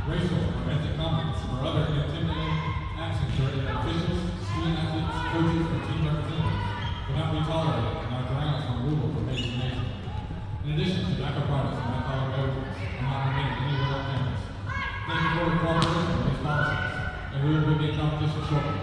racial or ethnic comments or other intimidating actions directed at officials, student athletes, coaches, or team representatives will not be tolerated and are grounds for removal from patronation. In addition, tobacco products and alcoholic beverages are not permitted anywhere on campus. Thank you for your cooperation with these policies, and we will begin competition shortly.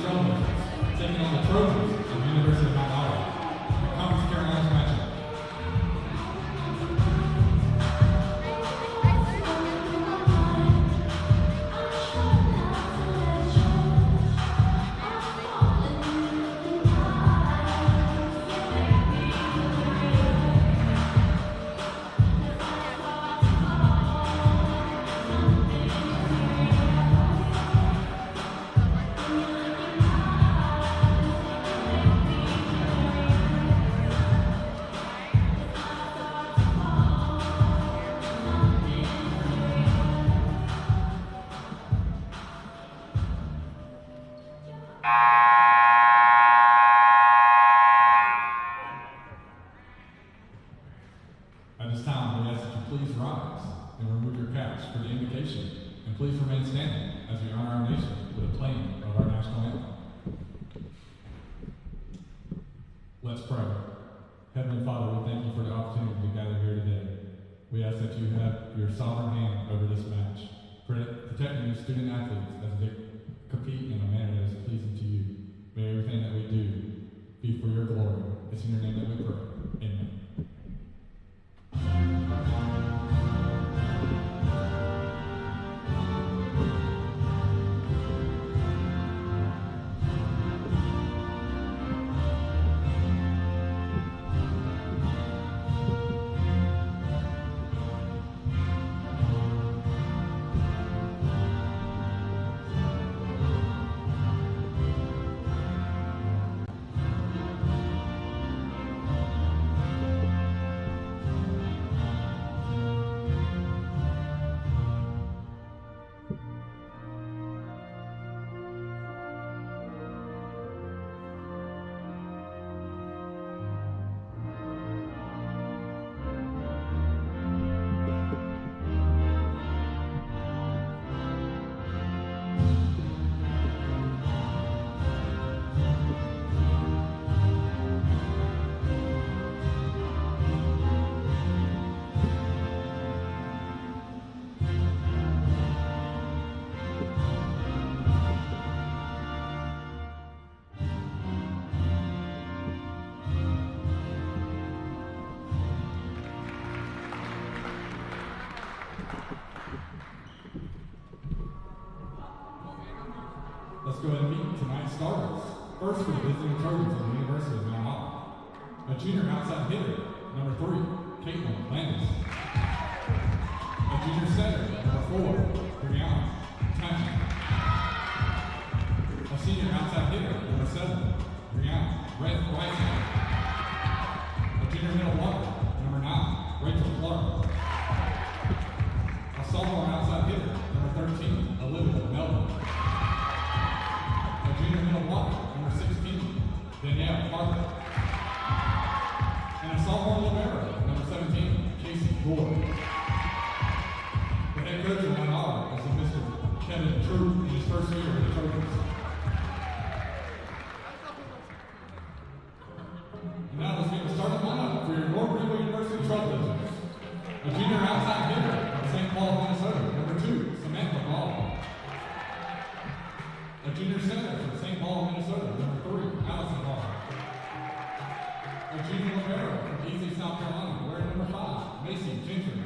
Trailblazers, taking on the Trojans of the University of Iowa. The Conference Carolinas matchup. At this time, we ask that you please rise and remove your caps for the invocation, and please remain standing as we honor our nation with a playing of our national anthem. Let's pray. Heavenly Father, we thank you for the opportunity to gather here today. We ask that you have your sovereign hand over this match, protecting your student athletes as they compete in a manner that is pleasing to you. May everything that we do be for your glory. It's in your name that we pray. Amen. Let's go ahead and meet tonight's starters. First for the visiting Trojans of the University of Mount Olive. A junior outside hitter, number 3, Caitlin Landis. A junior setter, number 4, Brianna Tanner. A senior outside hitter, number 7, Brianna Whiteside. A junior middle blocker, number 9, Rachel Clark. A sophomore outside hitter, number 13, Olivia Melvin. Junior middle blocker, number 16, Danielle Parker. And a sophomore libero, number 17, Casey Gore. The head coach of Mount Olive is Mr. Kevin True in his first year with the Trojans. And now let's get the starting lineup for your North Greenville University Trailblazers. A junior outside hitter from St. Paul, Minnesota, number 2, Samantha Ball. A junior center from St. Paul, Minnesota, number 3, Allison Ball. A junior libero from Easy, South Carolina, wearing number 5, Macy Gentry.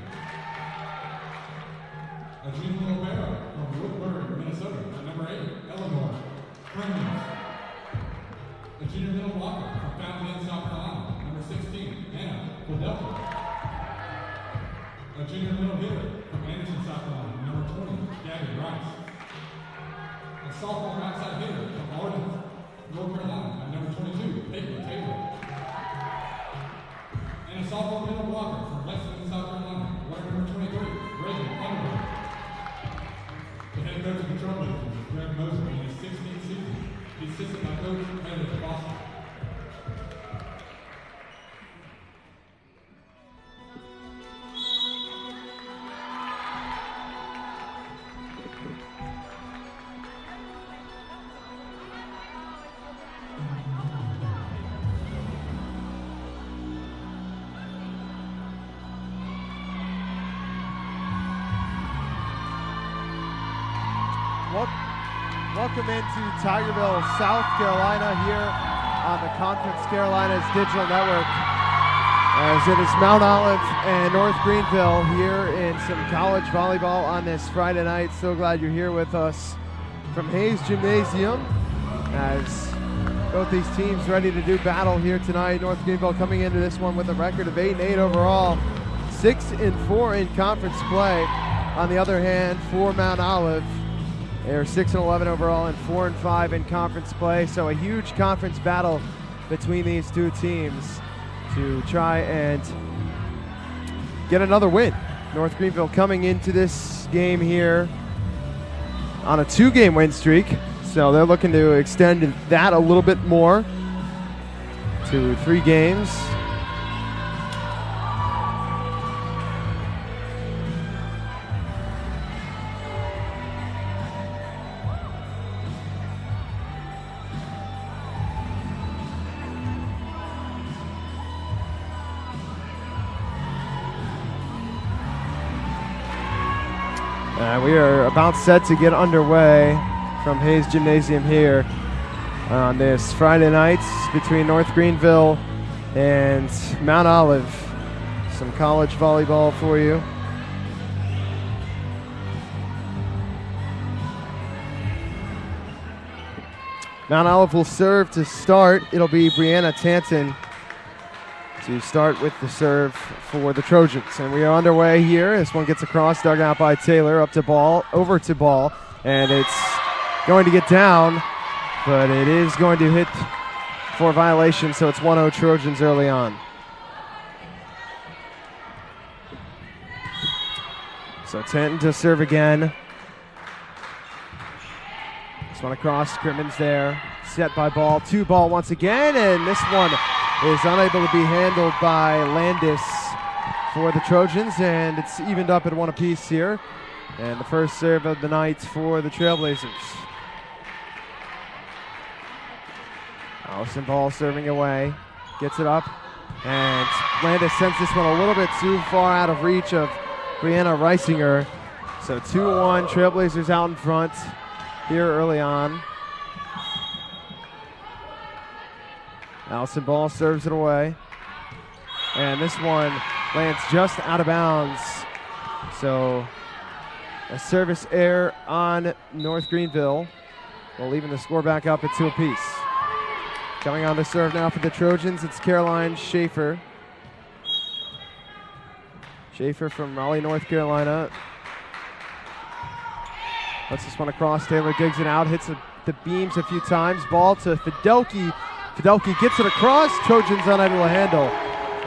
A junior libero from Woodbury, Minnesota, number 8, Eleanor Greenville. A junior middle blocker from Fountain Inn, South Carolina, number 16, Anna Philadelphia. A junior middle hitter from Anderson, South Carolina, number 20, Gabby Rice. A sophomore outside hitter from Arden, North Carolina, number 22, Peyton Taylor. And a sophomore middle blocker from Lexington, South Carolina, wearing number 23, Reagan Underwood. The head coach of the Trailblazers is Greg Moser in his 16th season. He's assisted by Coach Meredith Boston. Welcome into Tigerville, South Carolina, here on the Conference Carolinas Digital Network, as it is Mount Olive and North Greenville here in some college volleyball on this Friday night. So glad you're here with us from Hayes Gymnasium, as both these teams ready to do battle here tonight. North Greenville coming into this one with a record of 8-8 overall, 6-4 in conference play. On the other hand, for Mount Olive, they're 6-11 overall and 4-5 in conference play. So a huge conference battle between these two teams to try and get another win. North Greenville coming into this game here on a 2-game win streak. So they're looking to extend that a little bit more to 3 games. We are about set to get underway from Hayes Gymnasium here on this Friday night between North Greenville and Mount Olive. Some college volleyball for you. Mount Olive will serve to start. It'll be Brianna Tanton to start with the serve for the Trojans. And we are underway here. This one gets across, dug out by Taylor, up to ball, over to ball, and it's going to get down, but it is going to hit for violation, so it's 1-0 Trojans early on. So Tanton to serve again. This one across, Crimmins there, set by ball, 2-ball once again, and this one is unable to be handled by Landis for the Trojans, and it's evened up at 1 apiece here. And the first serve of the night for the Trailblazers. Allison Ball serving away, gets it up, and Landis sends this one a little bit too far out of reach of Brianna Reisinger. So 2-1, Trailblazers out in front here early on. Allison Ball serves it away. And this one lands just out of bounds. So a service error on North Greenville. We'll even the score back up at 2 apiece. Coming on to serve now for the Trojans, it's Caroline Schaefer. Schaefer from Raleigh, North Carolina. Lets this one across, Taylor digs it out, hits the beams a few times. Ball to Fidelki. Fidelki gets it across, Trojans unable to handle,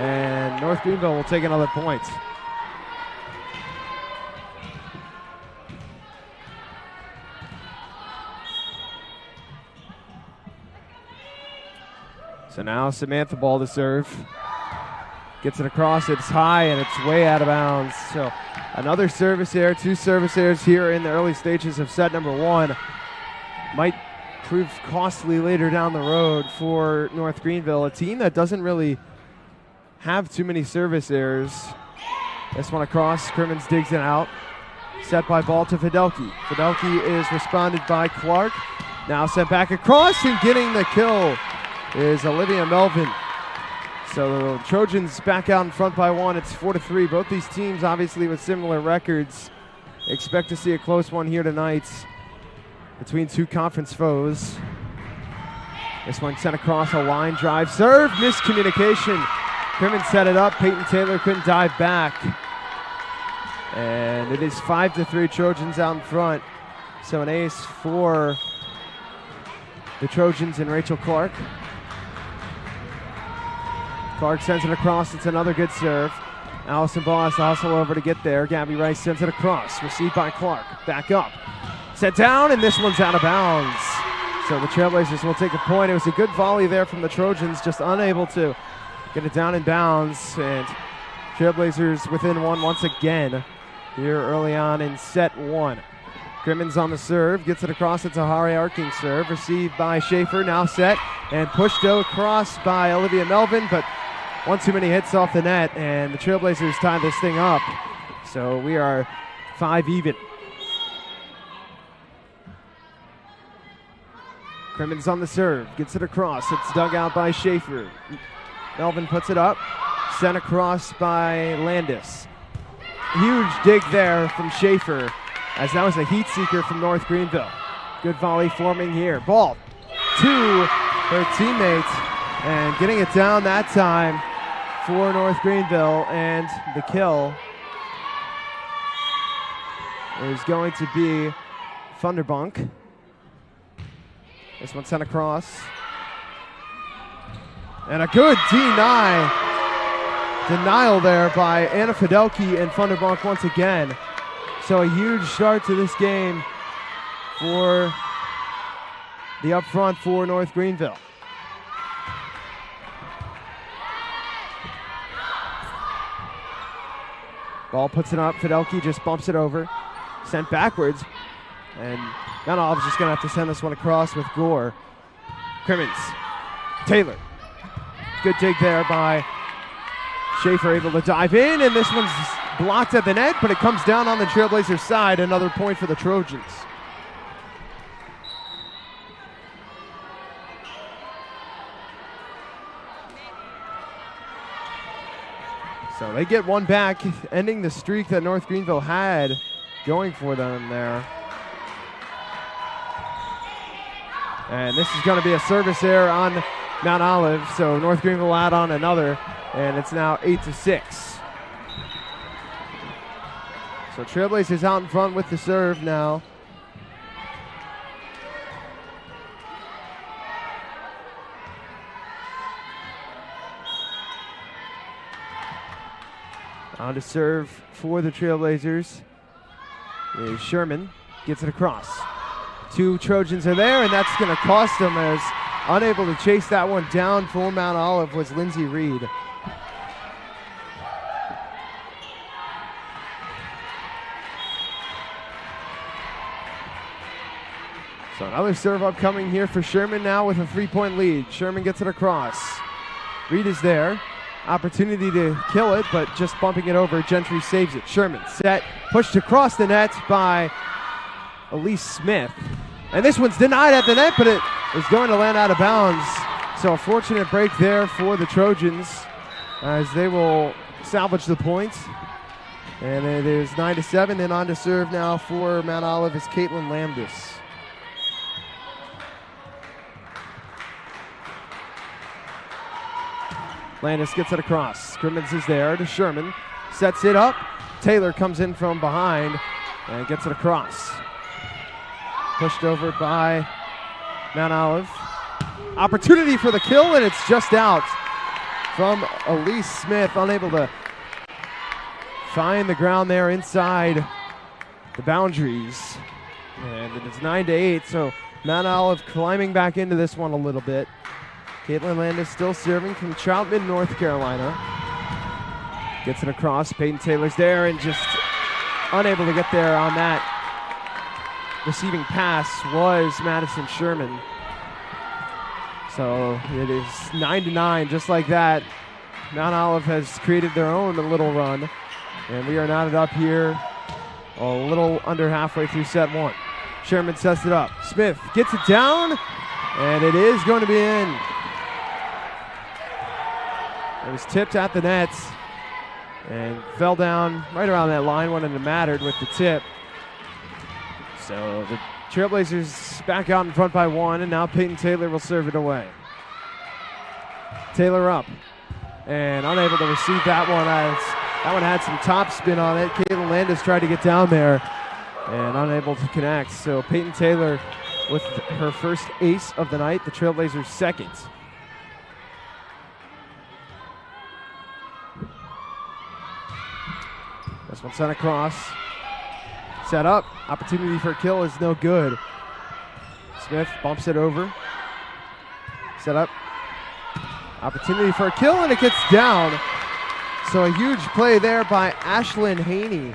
and North Greenville will take another point. So now Samantha Ball to serve. Gets it across, it's high, and it's way out of bounds. So another service error, 2 service errors here in the early stages of set number 1. Might prove costly later down the road for North Greenville, a team that doesn't really have too many service errors. This one across, Crimmins digs it out. Set by ball to Fidelki. Fidelki is responded by Clark. Now sent back across, and getting the kill is Olivia Melvin. So the Trojans back out in front by 1. It's 4-3. Both these teams obviously with similar records. Expect to see a close one here tonight between 2 conference foes. This one sent across, a line drive serve, miscommunication. Crimmins set it up, Peyton Taylor couldn't dive back. And it is 5-3 Trojans out in front. So an ace for the Trojans and Rachel Clark. Clark sends it across, it's another good serve. Allison Ball has to hustle over to get there. Gabby Rice sends it across, received by Clark, back up. Set down, and this one's out of bounds. So the Trailblazers will take a point. It was a good volley there from the Trojans, just unable to get it down in bounds. And Trailblazers within 1 once again here early on in set 1. Crimmins on the serve, gets it across. It's a Hari arcing serve, received by Schaefer, now set, and pushed across by Olivia Melvin, but one too many hits off the net, and the Trailblazers tie this thing up. So we are 5 even. Crimmins on the serve, gets it across. It's dug out by Schaefer. Melvin puts it up, sent across by Landis. Huge dig there from Schaefer, as that was a heat seeker from North Greenville. Good volley forming here. Ball to her teammate, and getting it down that time for North Greenville, and the kill is going to be Thunderbunk. This one sent across. And a good denial there by Anna Fidelki and Thunderbunk once again. So a huge start to this game for the up front for North Greenville. Ball puts it up, Fidelki just bumps it over. Sent backwards, and Mount Olive's just gonna have to send this one across with Gore. Crimmins, Taylor. Good dig there by Schaefer, able to dive in, and this one's blocked at the net, but it comes down on the Trailblazers side. Another point for the Trojans. So they get one back, ending the streak that North Greenville had going for them there. And this is going to be a service error on Mount Olive, so North Greenville will add on another, and it's now 8-6. So Trailblazers out in front with the serve now. On to serve for the Trailblazers is Sherman. Gets it across. Two Trojans are there, and that's going to cost them, as unable to chase that one down for Mount Olive was Lindsey Reed. So another serve upcoming here for Sherman now with a 3-point lead. Sherman gets it across. Reed is there. Opportunity to kill it, but just bumping it over. Gentry saves it. Sherman set, pushed across the net by Elise Smith. And this one's denied at the net, but it is going to land out of bounds. So a fortunate break there for the Trojans, as they will salvage the point. And it is 9-7, and on to serve now for Mount Olive is Caitlin Landis. Landis gets it across. Crimmins is there to Sherman. Sets it up. Taylor comes in from behind and gets it across. Pushed over by Mount Olive. Opportunity for the kill, and it's just out from Elise Smith, unable to find the ground there inside the boundaries. And it is 9-8, so Mount Olive climbing back into this one a little bit. Caitlin Landis still serving from Troutman, North Carolina. Gets it across. Peyton Taylor's there and just unable to get there on that. Receiving pass was Madison Sherman. So it is 9-9, just like that. Mount Olive has created their own little run, and we are knotted up here a little under halfway through set one. Sherman sets it up. Smith gets it down, and it is going to be in. It was tipped at the net and fell down right around that line. Wouldn't have mattered with the tip. So the Trailblazers back out in front by one, and now Peyton Taylor will serve it away. Taylor up and unable to receive that one, as that one had some top spin on it. Caitlin Landis tried to get down there and unable to connect. So Peyton Taylor with her first ace of the night, the Trailblazers' second. This one sent across. Set up. Opportunity for a kill is no good. Smith bumps it over. Set up. Opportunity for a kill, and it gets down. So a huge play there by Ashlyn Haney.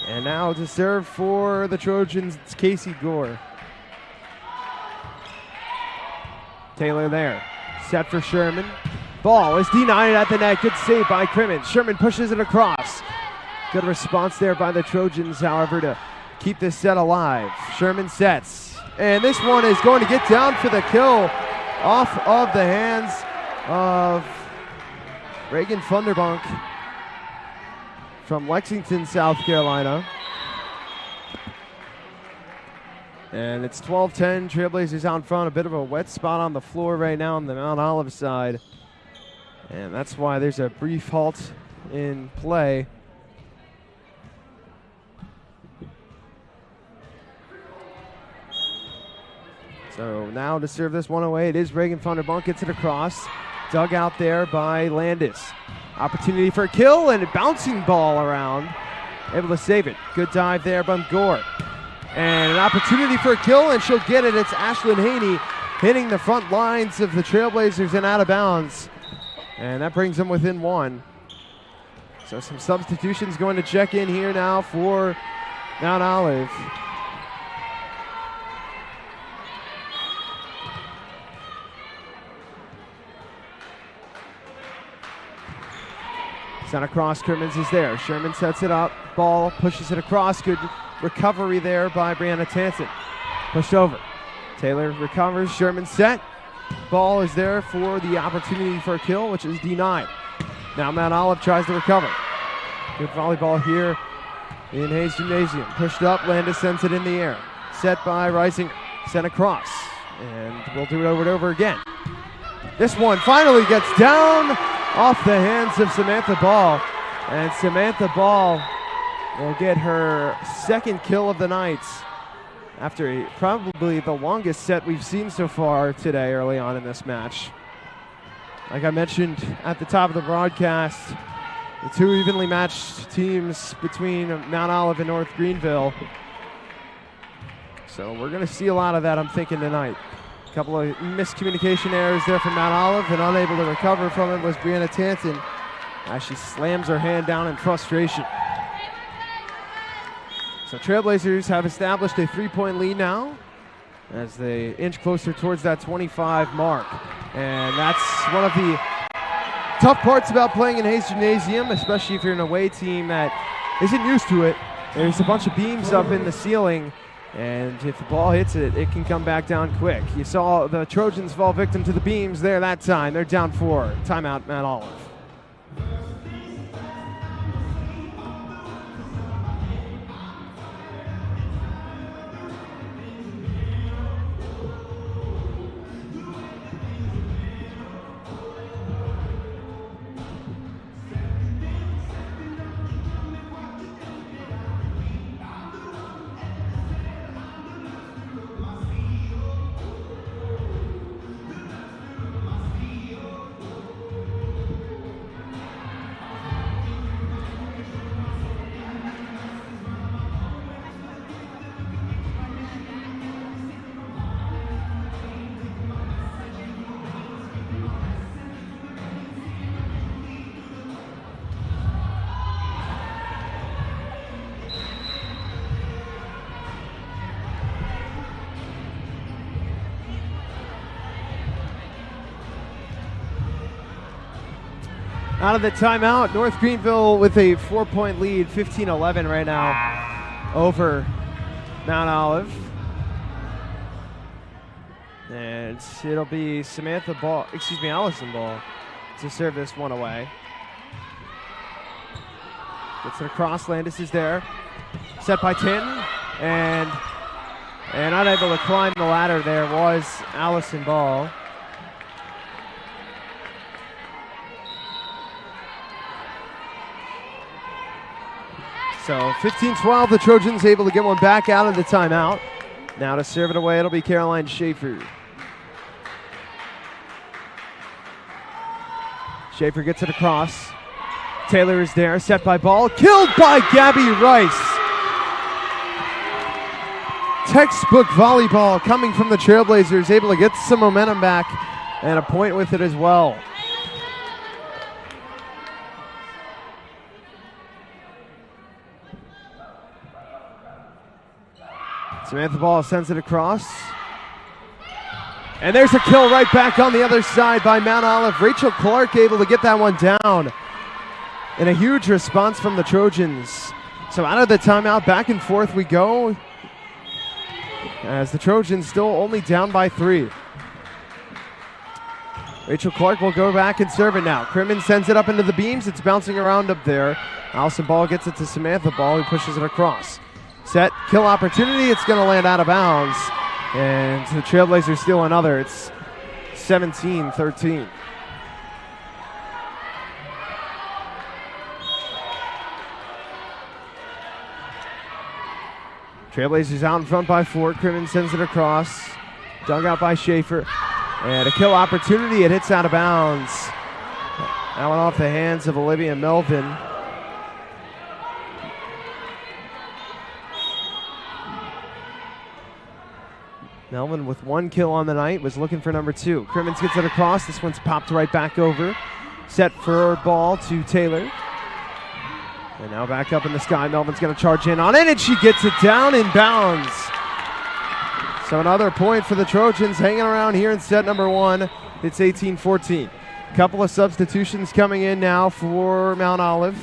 And now to serve for the Trojans, it's Casey Gore. Taylor there. Set for Sherman. Ball is denied at the net. Good save by Crimmins. Sherman pushes it across. Good response there by the Trojans, however, to keep this set alive. Sherman sets. And this one is going to get down for the kill off of the hands of Reagan Funderbunk from Lexington, South Carolina. And it's 12-10, Trailblazers out in front. A bit of a wet spot on the floor right now on the Mount Olive side. And that's why there's a brief halt in play. So now to serve this one away, it is Reagan Funderbunk. Gets it across. Dug out there by Landis. Opportunity for a kill and a bouncing ball around. Able to save it. Good dive there by Gore. And an opportunity for a kill, and she'll get it. It's Ashlyn Haney hitting the front lines of the Trailblazers and out of bounds. And that brings them within one. So some substitutions going to check in here now for Mount Olive. Sent across, Crimmins is there. Sherman sets it up. Ball pushes it across. Good recovery there by Brianna Tanton. Pushed over. Taylor recovers. Sherman set. Ball is there for the opportunity for a kill, which is denied. Now Mount Olive tries to recover. Good volleyball here in Hayes Gymnasium. Pushed up. Landis sends it in the air. Set by Reisinger. Sent across. And we'll do it over and over again. This one finally gets down off the hands of Samantha Ball. And Samantha Ball will get her second kill of the night after probably the longest set we've seen so far today early on in this match. Like I mentioned at the top of the broadcast, the two evenly matched teams between Mount Olive and North Greenville. So we're going to see a lot of that, I'm thinking, tonight. A couple of miscommunication errors there from Mount Olive, and unable to recover from it was Brianna Tanton as she slams her hand down in frustration. So Trailblazers have established a 3-point lead now as they inch closer towards that 25 mark. And that's one of the tough parts about playing in Hayes Gymnasium, especially if you're an away team that isn't used to it. There's a bunch of beams up in the ceiling, and if the ball hits it, it can come back down quick. You saw the Trojans fall victim to the beams there that time. They're down 4. Timeout, Mount Olive. Out of the timeout, North Greenville with a 4-point lead, 15-11 right now over Mount Olive. And it'll be Allison Ball to serve this one away. Gets it across, Landis is there. Set by Tinton, and unable to climb the ladder there was Allison Ball. So 15-12, the Trojans able to get one back out of the timeout. Now to serve it away, it'll be Caroline Schaefer. Schaefer gets it across. Taylor is there, set by Ball, killed by Gabby Rice. Textbook volleyball coming from the Trailblazers, able to get some momentum back and a point with it as well. Samantha Ball sends it across. And there's a kill right back on the other side by Mount Olive. Rachel Clark able to get that one down. And a huge response from the Trojans. So out of the timeout, back and forth we go. As the Trojans still only down by 3. Rachel Clark will go back and serve it now. Crimmins sends it up into the beams. It's bouncing around up there. Allison Ball gets it to Samantha Ball, who pushes it across. Set, kill opportunity. It's going to land out of bounds. And the Trailblazers steal another. It's 17-13. Trailblazers out in front by 4. Crimmins sends it across. Dug out by Schaefer. And a kill opportunity. It hits out of bounds. That went off the hands of Olivia Melvin. Melvin with 1 kill on the night was looking for number 2. Crimmins gets it across. This one's popped right back over. Set for ball to Taylor. And now back up in the sky. Melvin's going to charge in on it, and she gets it down in bounds. So another point for the Trojans hanging around here in set number 1. It's 18-14. Couple of substitutions coming in now for Mount Olive.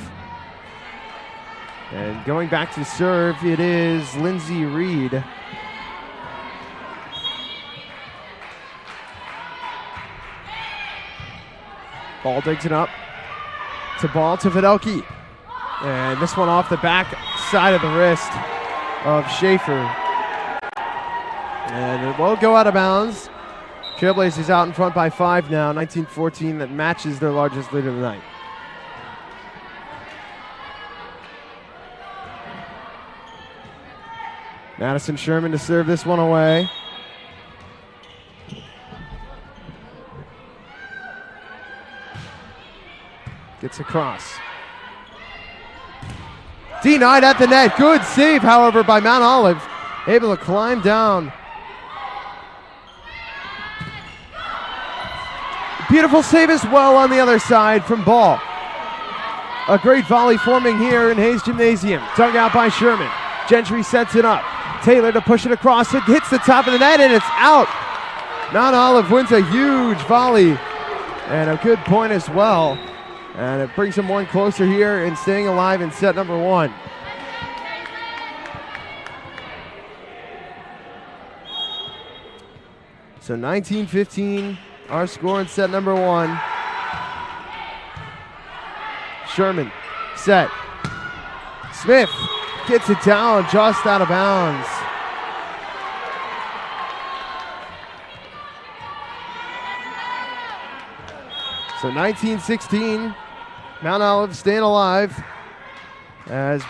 And going back to serve, it is Lindsay Reed. Ball digs it up. To Fidelki. And this one off the back side of the wrist of Schaefer. And it will go out of bounds. Trailblazers out in front by 5 now, 19-14. That matches their largest lead of the night. Madison Sherman to serve this one away. Gets across. Denied at the net. Good save, however, by Mount Olive. Able to climb down. Beautiful save as well on the other side from Ball. A great volley forming here in Hayes Gymnasium. Dug out by Sherman. Gentry sets it up. Taylor to push it across. It hits the top of the net and it's out. Mount Olive wins a huge volley and a good point as well. And it brings them one closer here and staying alive in set number 1. So 19-15, our score in set number 1. Sherman, set. Smith gets it down just out of bounds. So 19-16, Mount Olive staying alive as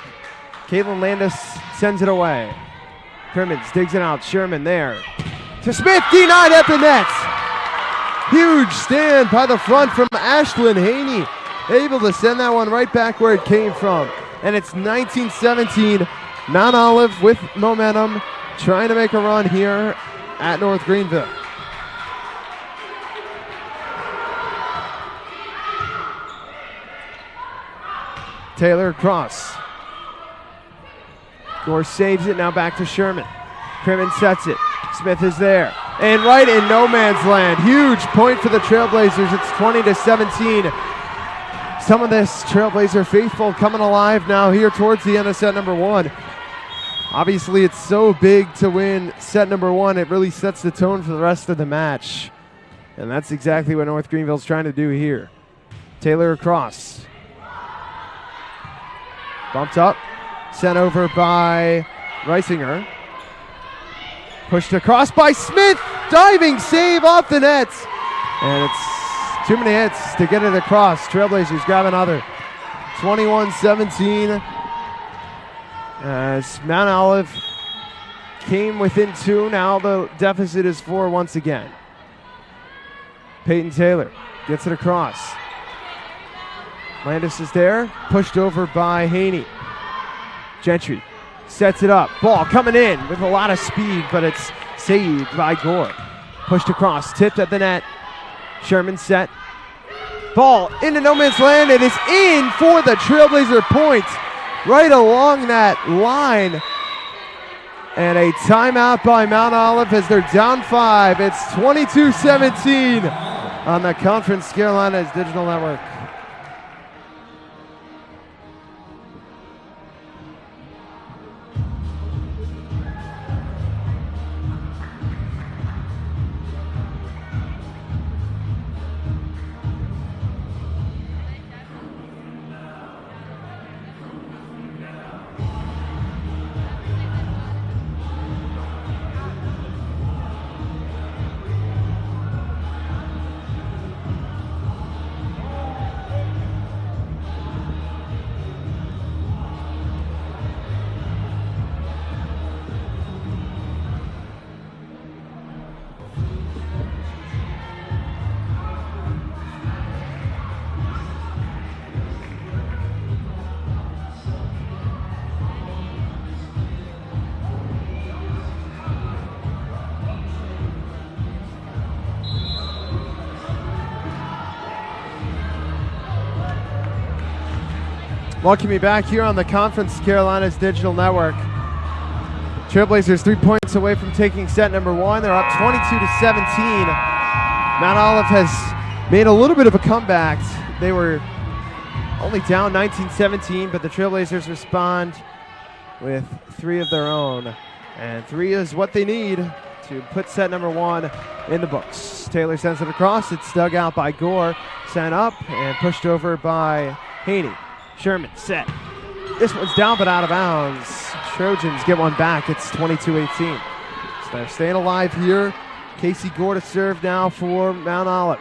Caitlin Landis sends it away. Crimmins digs it out. Sherman there to Smith, denied at the net. Huge stand by the front from Ashlyn Haney, able to send that one right back where it came from. And it's 19-17, Mount Olive with momentum, trying to make a run here at North Greenville. Taylor across. Gore saves it, now back to Sherman. Crimmins sets it. Smith is there. And right in no man's land. Huge point for the Trailblazers. It's 20-17. Some of this Trailblazer faithful coming alive now here towards the end of set number 1. Obviously, it's so big to win set number 1. It really sets the tone for the rest of the match. And that's exactly what North Greenville's trying to do here. Taylor across. Bumped up, sent over by Reisinger. Pushed across by Smith, diving save off the net. And it's too many hits to get it across. Trailblazers grab another. 21-17 as Mount Olive came within 2. Now the deficit is 4 once again. Peyton Taylor gets it across. Landis is there, pushed over by Haney. Gentry sets it up. Ball coming in with a lot of speed, but it's saved by Gore. Pushed across, tipped at the net. Sherman set. Ball into no man's land. It is in for the Trailblazer point right along that line. And a timeout by Mount Olive as they're down 5. It's 22-17 on the Conference Carolinas Digital Network. Welcome you back here on the Conference Carolinas Digital Network. Trailblazers 3 points away from taking set number 1. They're up 22-17. Mount Olive has made a little bit of a comeback. They were only down 19-17, but the Trailblazers respond with 3 of their own. And 3 is what they need to put set number 1 in the books. Taylor sends it across. It's dug out by Gore. Sent up and pushed over by Haney. Sherman set. This one's down but out of bounds. Trojans get one back. It's 22-18. So they're staying alive here. Casey Gore to serve now for Mount Olive.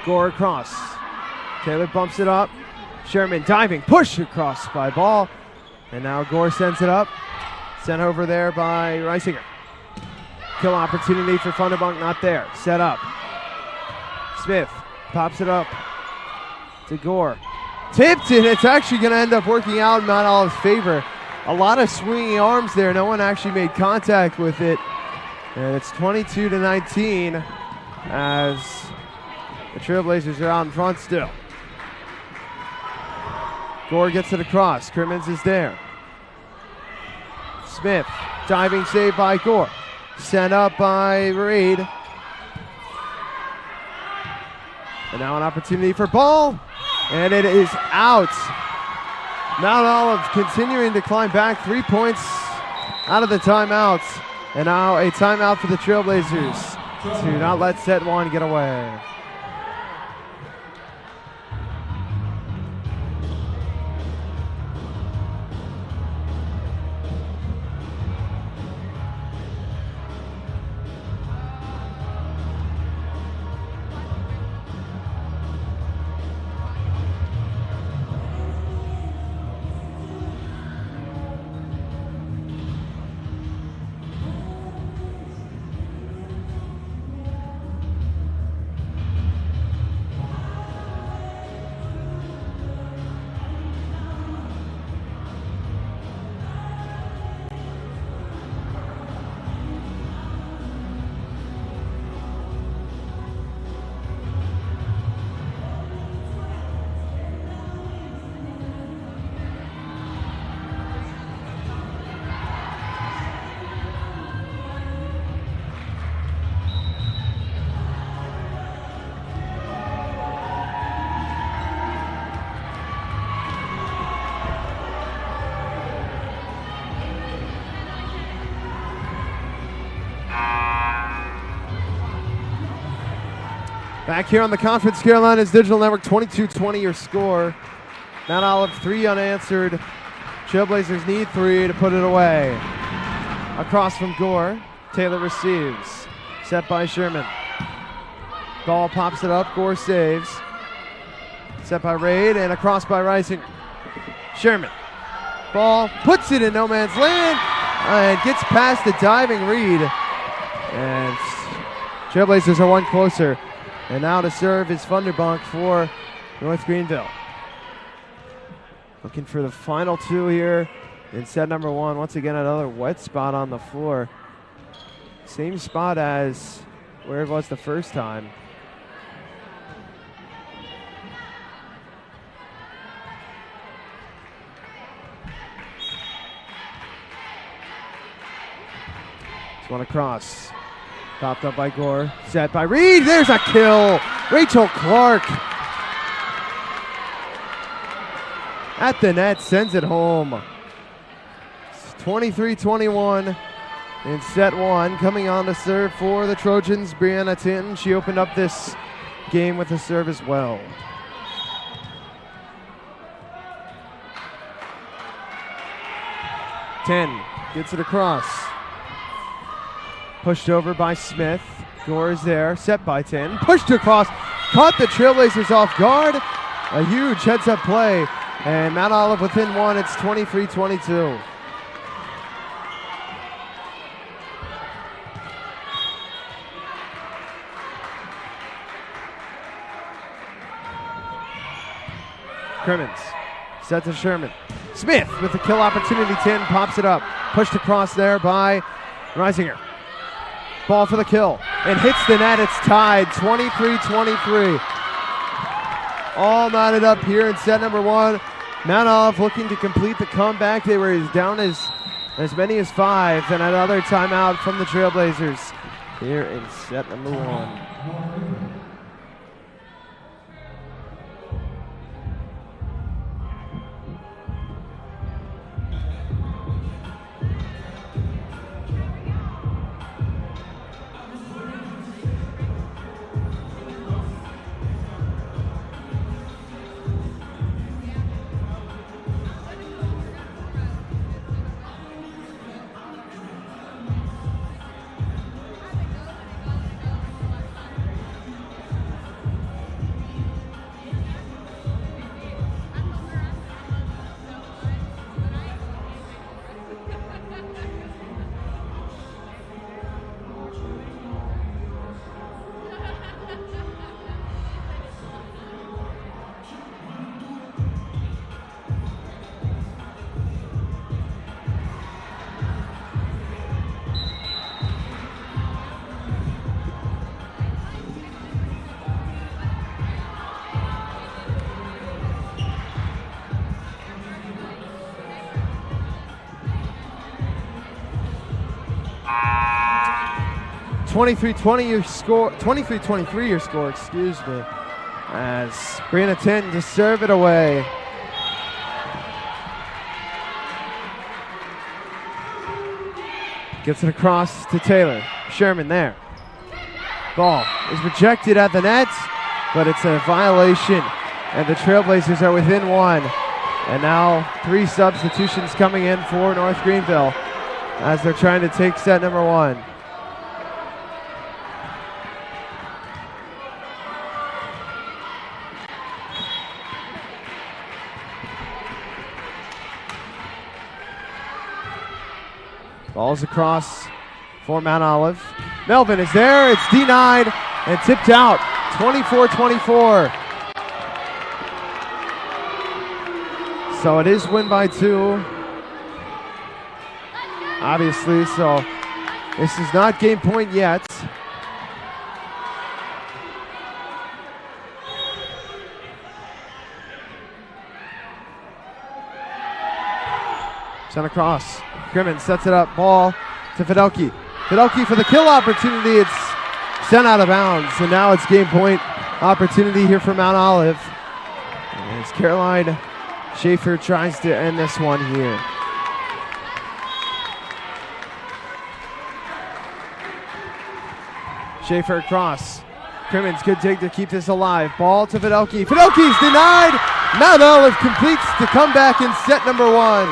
Gore across. Taylor bumps it up. Sherman diving, push across by Ball. And now Gore sends it up. Sent over there by Reisinger. Kill opportunity for Funderburk, not there. Set up. Smith pops it up to Gore. Tipped, and it's actually going to end up working out in Mount Olive's favor. A lot of swinging arms there. No one actually made contact with it. And it's 22-19 as the Trailblazers are out in front still. Gore gets it across. Crimmins is there. Smith, diving save by Gore. Sent up by Reed. And now an opportunity for Ball. And it is out. Mount Olive continuing to climb back. 3 points out of the timeouts. And now a timeout for the Trailblazers to not let set 1 get away. Back here on the Conference Carolinas Digital Network, 22-20 your score. Mount Olive 3 unanswered. Trailblazers need 3 to put it away. Across from Gore. Taylor receives. Set by Sherman. Ball pops it up. Gore saves. Set by Raid and across by Reisinger. Sherman. Ball puts it in no man's land and gets past the diving Reed. And Trailblazers are 1 closer. And now to serve is Funderburk for North Greenville. Looking for the final 2 here in set number 1. Once again, another wet spot on the floor. Same spot as where it was the first time. This one across. Popped up by Gore. Set by Reed. There's a kill. Rachel Clark at the net sends it home. It's 23-21 in set 1. Coming on to serve for the Trojans, Brianna Tinton. She opened up this game with a serve as well. Tin gets it across. Pushed over by Smith. Gore is there. Set by 10. Pushed across. Caught the Trailblazers off guard. A huge heads-up play. And Mount Olive within 1. It's 23-22. Crimmins. Set to Sherman. Smith with the kill opportunity. 10 pops it up. Pushed across there by Reisinger. Ball for the kill and hits the net. It's tied 23-23. All knotted up here in set number 1. Mount Olive looking to complete the comeback. They were down as many as 5, and another timeout from the Trailblazers here in set number 1. 23-20 your score, 23-23 your score, excuse me, as Brianna Tinton to serve it away. Gets it across to Taylor. Sherman there. Ball is rejected at the net, but it's a violation, and the Trailblazers are within 1. And now 3 substitutions coming in for North Greenville as they're trying to take set number 1. Ball's across for Mount Olive. Melvin is there. It's denied and tipped out. 24-24. So it is win by 2. Obviously, so this is not game point yet. Sent across. Grimmin sets it up. Ball to Fidelki. Fidelki for the kill opportunity. It's sent out of bounds. And now it's game point opportunity here for Mount Olive. And as Caroline Schaefer tries to end this one here. Schaefer across. Grimmin's good dig to keep this alive. Ball to Fidelki. Fidelki's denied. Mount Olive completes the comeback in set number 1.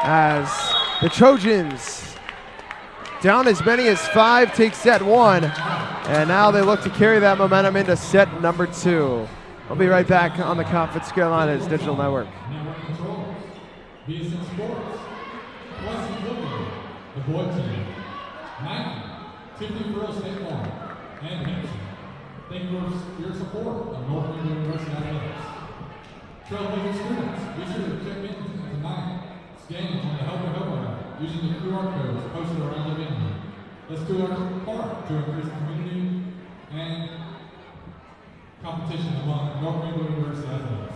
As the Trojans, down as many as 5, take set 1. And now they look to carry that momentum into set number 2. We'll be right back on the Conference Carolinas Digital Network. BSN Sports, Western Football, the boy team, Nike, Tiffany Pearl State Farm, and Hampton. Thank you for your support of North Greenville University Athletics. Trailblazers students, be sure to check in tonight. Scan on the Help app using the QR codes posted around the venue. Let's do our part to increase community and competition among North Greenville University athletics.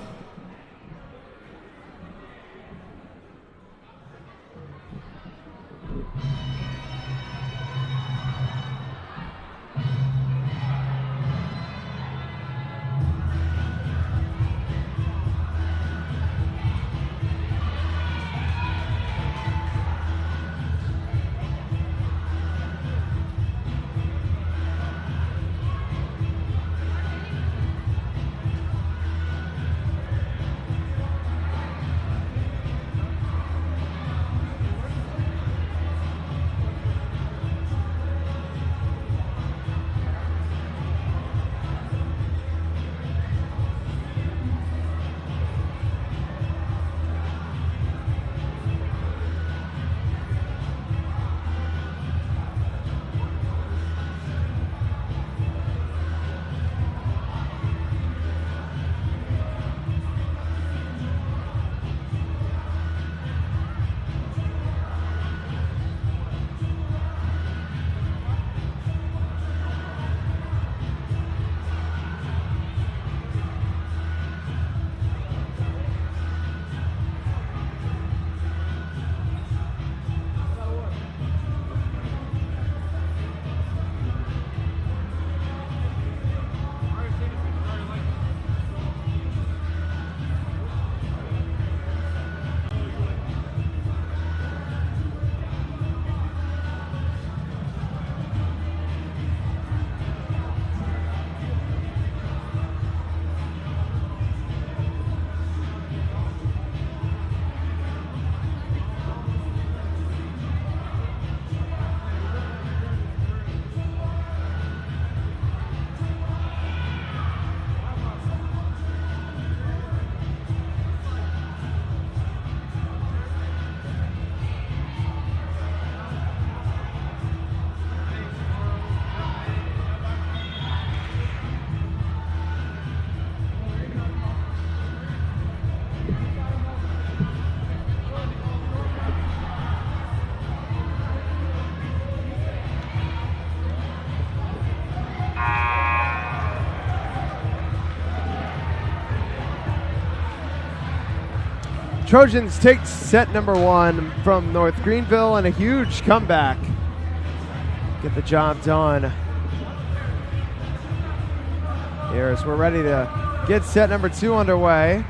Trojans take set number 1 from North Greenville and a huge comeback. Get the job done. Here as we're ready to get set number 2 underway.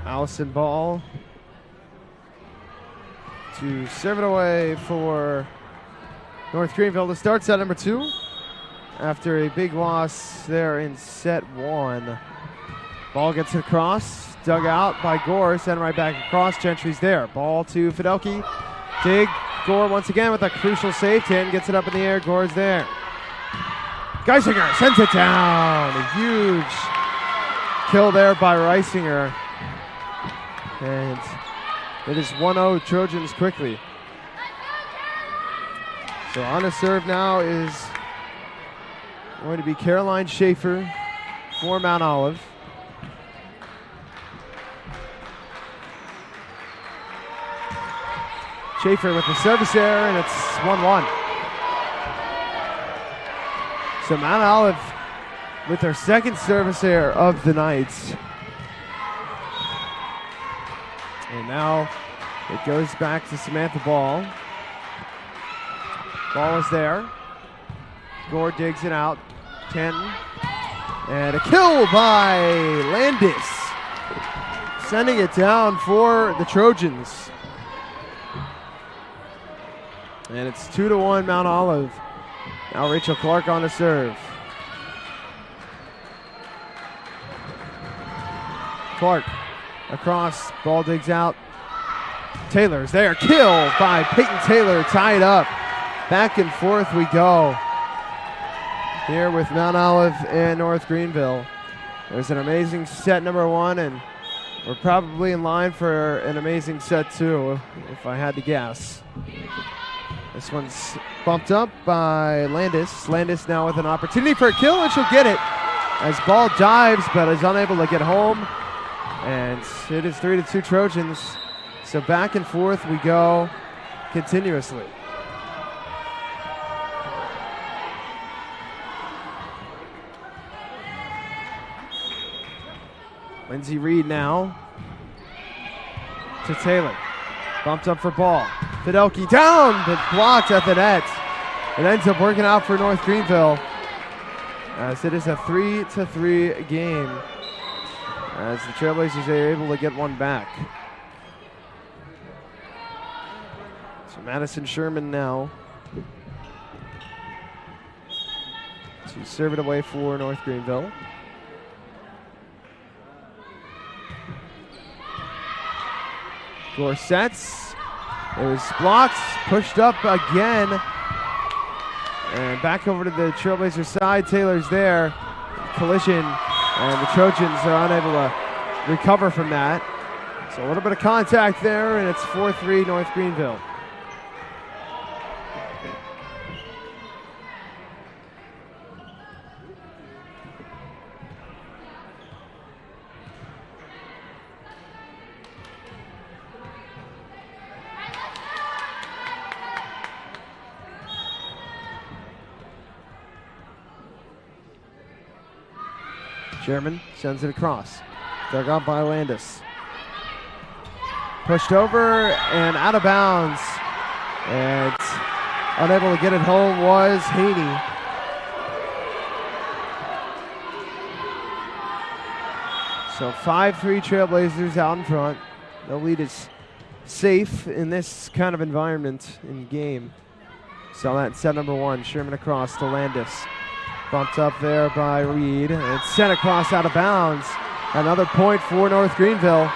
Allison Ball to serve it away for North Greenville to start set number 2 after a big loss there in set 1. Ball gets it across, dug out by Gore, sent right back across. Gentry's there. Ball to Fidelki. Dig. Gore once again with a crucial save. Tan gets it up in the air. Gore's there. Geisinger sends it down. A huge kill there by Reisinger. And it is 1-0 Trojans quickly. So on a serve now is going to be Caroline Schaefer for Mount Olive. Schaefer with the service error, and it's 1-1. So Mount Olive with their second service error of the night. And now it goes back to Samantha Ball. Ball is there. Gore digs it out. 10. And a kill by Landis. Sending it down for the Trojans. And it's 2-1 Mount Olive. Now Rachel Clark on the serve. Clark across, ball digs out. Taylor's there. Kill by Peyton Taylor. Tied up. Back and forth we go. Here with Mount Olive and North Greenville. There's an amazing set number 1, and we're probably in line for an amazing set 2, if I had to guess. This one's bumped up by Landis. Landis now with an opportunity for a kill, and she'll get it as ball dives but is unable to get home. And it is 3-2 Trojans. So back and forth we go continuously. Lindsay Reed now to Taylor. Bumped up for ball. Fidelki down, but blocked at the net. It ends up working out for North Greenville as it is a 3-3 game, as the Trailblazers are able to get one back. So Madison Sherman now to serve it away for North Greenville. Gore sets. It was blocked, pushed up again, and back over to the Trailblazers side. Taylor's there. Collision. And the Trojans are unable to recover from that. So a little bit of contact there, and it's 4-3 North Greenville. Sherman sends it across. Dug out by Landis. Pushed over and out of bounds. And unable to get it home was Haney. So 5-3 Trailblazers out in front. The lead is safe in this kind of environment in game. So that's set number 1. Sherman across to Landis. Bumped up there by Reed. And it's sent across out of bounds. Another point for North Greenville.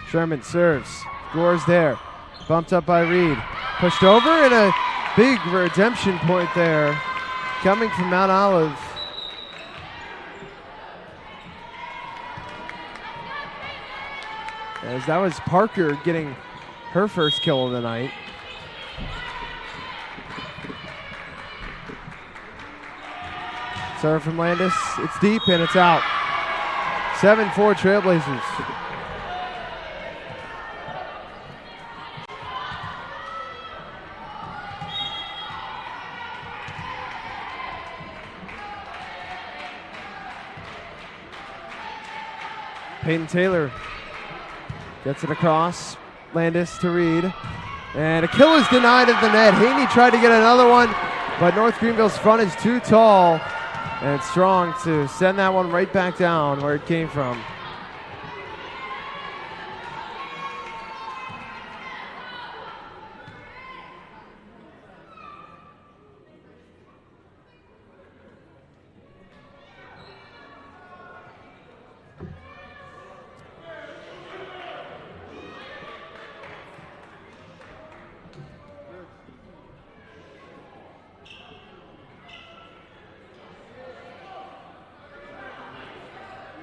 Sherman serves. Gore's there. Bumped up by Reed. Pushed over, and a big redemption point there coming from Mount Olive. as that was Parker getting her first kill of the night. Serve from Landis. It's deep and it's out. 7-4 Trailblazers. Peyton Taylor gets it across. Landis to Reed. And a kill is denied at the net. Haney tried to get another one, but North Greenville's front is too tall and strong to send that one right back down where it came from.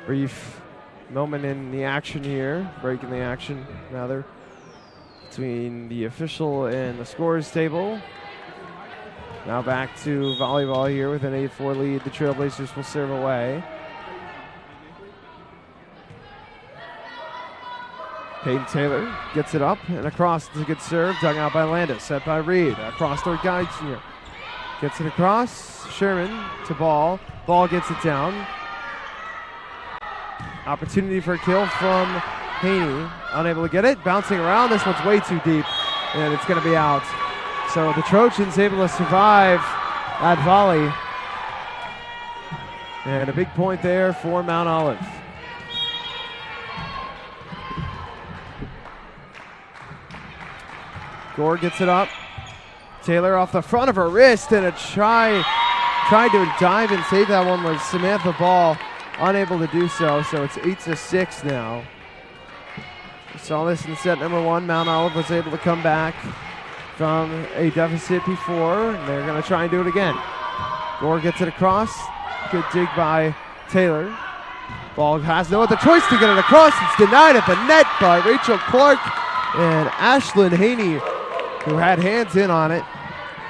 Brief moment in the action here, break in the action rather, between the official and the scores table. Now back to volleyball here with an 8-4 lead. The Trailblazers will serve away. Peyton Taylor gets it up and across. It's a good serve, dug out by Landis, set by Reed. Across toward Geisinger. Gets it across. Sherman to Ball. Ball gets it down. Opportunity for a kill from Haney. Unable to get it. Bouncing around. This one's way too deep, and it's going to be out. So the Trojans able to survive that volley. And a big point there for Mount Olive. Gore gets it up. Taylor off the front of her wrist, and tried to dive and save that one was Samantha Ball. Unable to do so, so it's 8-6 now. We saw this in set number one. Mount Olive was able to come back from a deficit before, and they're going to try and do it again. Gore gets it across. Good dig by Taylor. Ball has no other choice to get it across. It's denied at the net by Rachel Clark and Ashlyn Haney, who had hands in on it.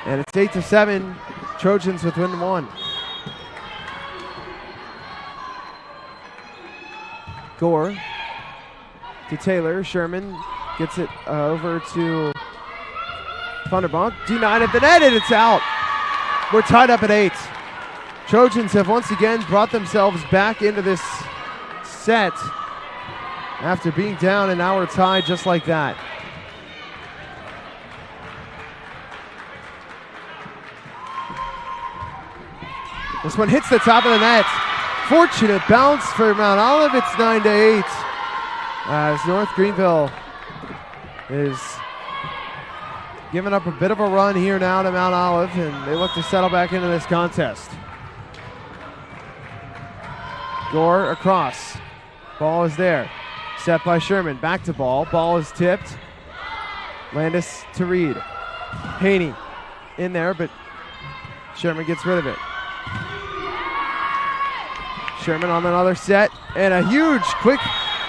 And it's 8-7. Trojans with win one. Gore to Taylor. Sherman gets it over to Thunderbunk. Denied at the net, and it's out. We're tied up at 8. Trojans have once again brought themselves back into this set after being down, and now we're tied just like that. This one hits the top of the net. Fortunate bounce for Mount Olive. It's 9-8 as North Greenville is giving up a bit of a run here now to Mount Olive, and they look to settle back into this contest. Gore across. Ball is there. Set by Sherman. Back to Ball. Ball is tipped. Landis to Reed. Haney in there, but Sherman gets rid of it. Sherman on another set, and a huge quick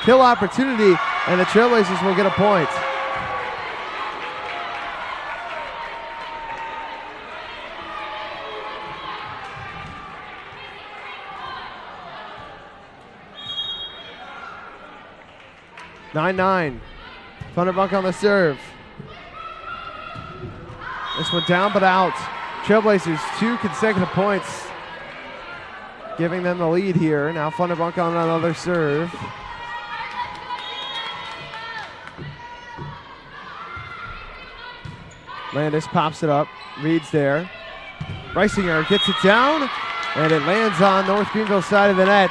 kill opportunity, and the Trailblazers will get a point. (9-9). Thunderbunk on the serve. This one down but out. Trailblazers 2 consecutive points, giving them the lead here. Now Thunderbunk on another serve. Landis pops it up. Reed's there. Reisinger gets it down, and it lands on North Greenville's side of the net.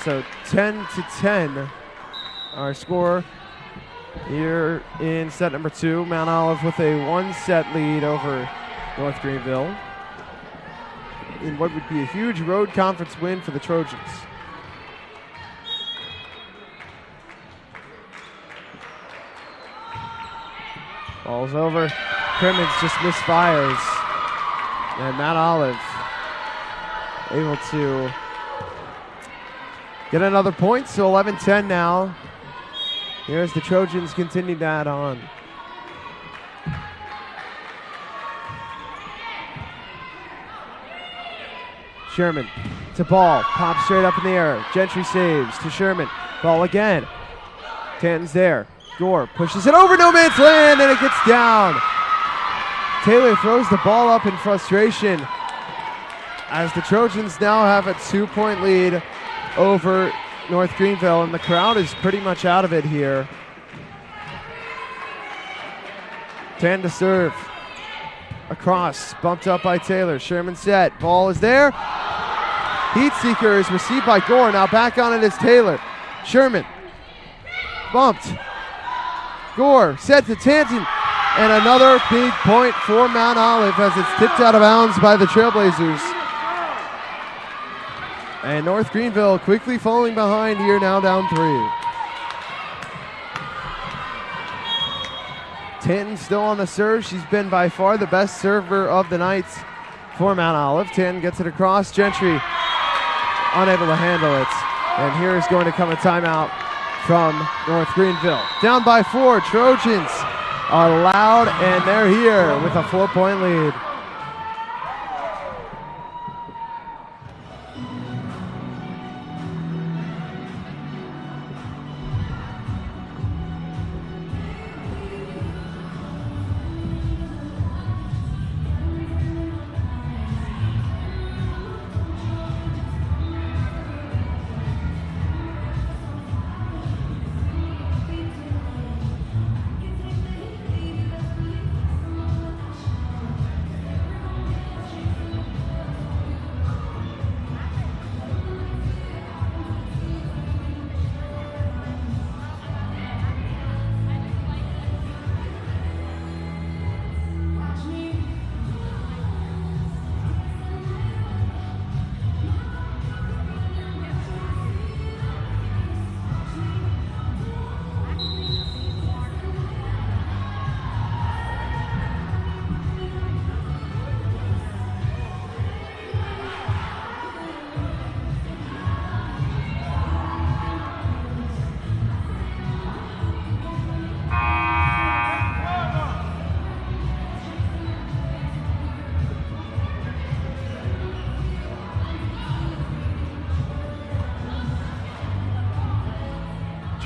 So 10-10, our score here in set number 2. Mount Olive with a 1-set lead over North Greenville in what would be a huge road conference win for the Trojans. Ball's over. Crimmins just misfires. And Mount Olive able to get another point, so 11-10 now. Here's the Trojans continue to add on. Sherman to ball, pops straight up in the air. Gentry saves to Sherman. Ball again. Tanton's there. Gore pushes it over no man's land and it gets down. Taylor throws the ball up in frustration as the Trojans now have a 2-point lead over North Greenville, and the crowd is pretty much out of it here. Tan to serve. Across, bumped up by Taylor. Sherman set. Ball is there. Heat Seeker is received by Gore. Now back on it is Taylor. Sherman. Bumped. Gore set to Tanton. And another big point for Mount Olive as it's tipped out of bounds by the Trailblazers. And North Greenville quickly falling behind here, now down 3. Tanton still on the serve. She's been by far the best server of the night for Mount Olive. Tanton gets it across. Gentry unable to handle it. And here is going to come a timeout from North Greenville. Down by 4, Trojans allowed, and they're here with a 4-point lead.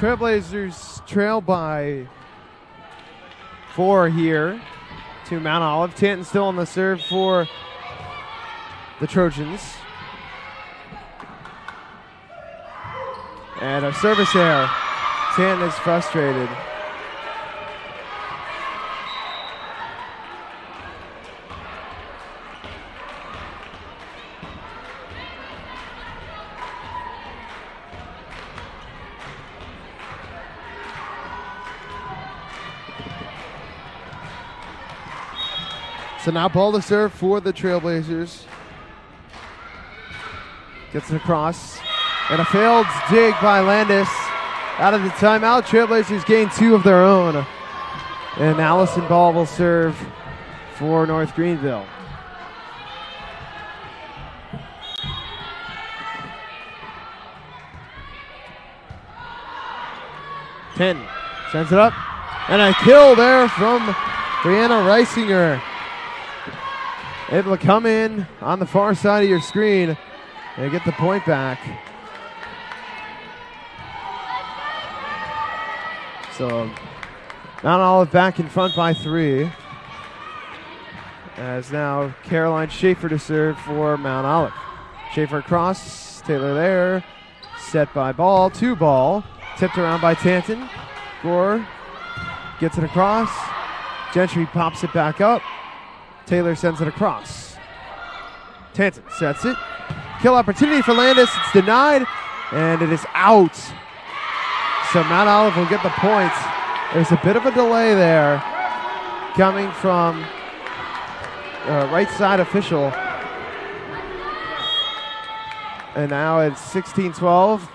Trailblazers trail by 4 here to Mount Olive. Tanton still on the serve for the Trojans. And a service error. Tanton is frustrated. So now ball to serve for the Trailblazers. Gets it across. And a failed dig by Landis. Out of the timeout, Trailblazers gain 2 of their own. And Allison Ball will serve for North Greenville. Ten sends it up. And a kill there from Brianna Reisinger. Able to come in on the far side of your screen and get the point back. So Mount Olive back in front by 3. As now Caroline Schaefer to serve for Mount Olive. Schaefer across, Taylor there. Set by Ball, to Ball. Tipped around by Tanton. Gore gets it across. Gentry pops it back up. Taylor sends it across. Tanton sets it. Kill opportunity for Landis. It's denied, and it is out. So Mount Olive will get the points. There's a bit of a delay there coming from right side official. And now it's 16-12.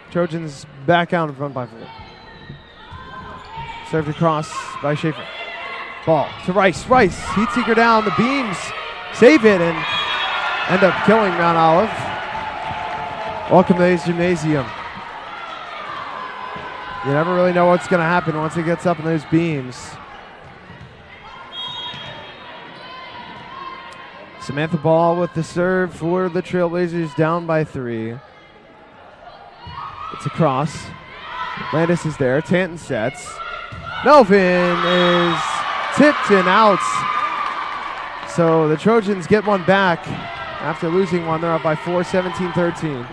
Trojans back out in front by 4. Served across by Schaefer. Ball to Rice. Rice, heat seeker down. The beams save it and end up killing Mount Olive. Welcome to A's Gymnasium. You never really know what's going to happen once it gets up in those beams. Samantha Ball with the serve for the Trailblazers, down by 3. It's a cross. Landis is there. Tanton sets. Melvin is tipped and out. So the Trojans get one back after losing one. They're up by 4, 17-13.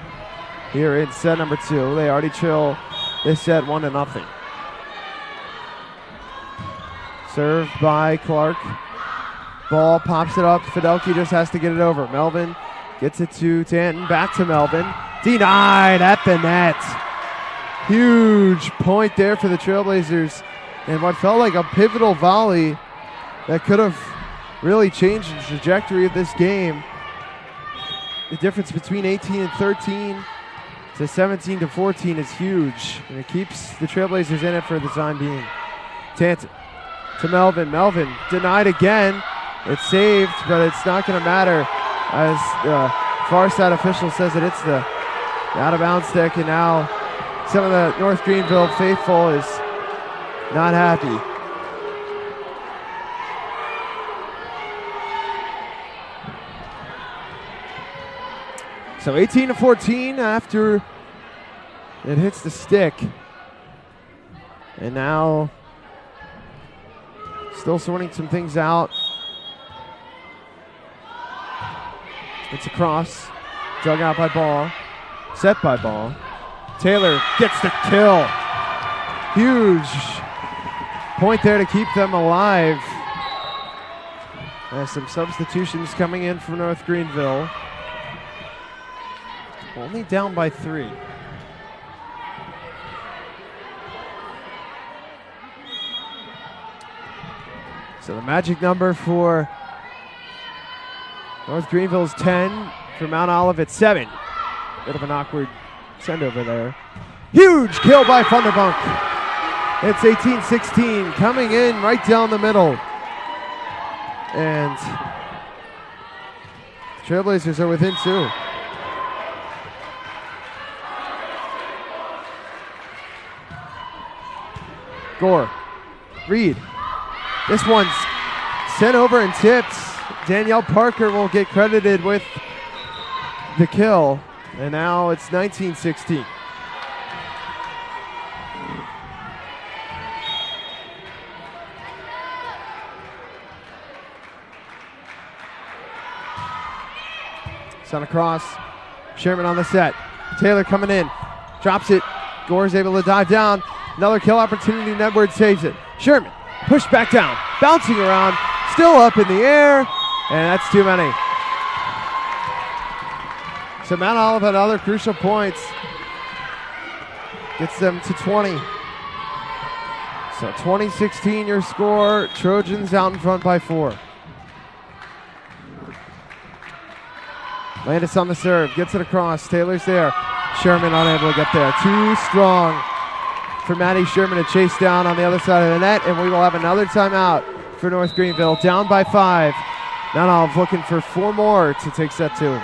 Here in set number 2. They already trail this set 1-0. Served by Clark. Ball pops it up. Fidelki just has to get it over. Melvin gets it to Tanton. Back to Melvin. Denied at the net. Huge point there for the Trailblazers. And what felt like a pivotal volley that could have really changed the trajectory of this game. The difference between 18 and 13 to 17 to 14 is huge. And it keeps the Trailblazers in it for the time being. Tanton to Melvin. Melvin denied again. It's saved, but it's not going to matter as the far side official says that it's the out-of-bounds stick, and now some of the North Greenville faithful is not happy. So 18-14 after it hits the stick. And now still sorting some things out. It's a cross, dug out by Ball, set by Ball. Taylor gets the kill. Huge point there to keep them alive. There's some substitutions coming in from North Greenville. Only down by 3. So the magic number for North Greenville is 10. For Mount Olive at 7. Bit of an awkward send over there. Huge kill by Funderbank. It's 18-16, coming in right down the middle. And the Trailblazers are within 2. Gore. Reed. This one's sent over and tipped. Danielle Parker will get credited with the kill. And now it's 19-16. It's on a cross. Sherman on the set. Taylor coming in. Drops it. Gore's able to dive down. Another kill opportunity. Nedward saves it. Sherman pushed back down. Bouncing around. Still up in the air. And that's too many. So Mount Olive had other crucial points. Gets them to 20. So 20-16 your score. Trojans out in front by 4. Landis on the serve. Gets it across. Taylor's there. Sherman unable to get there. Too strong for Maddie Sherman to chase down on the other side of the net. And we will have another timeout for North Greenville. Down by 5. Mount Olive looking for 4 more to take set 2.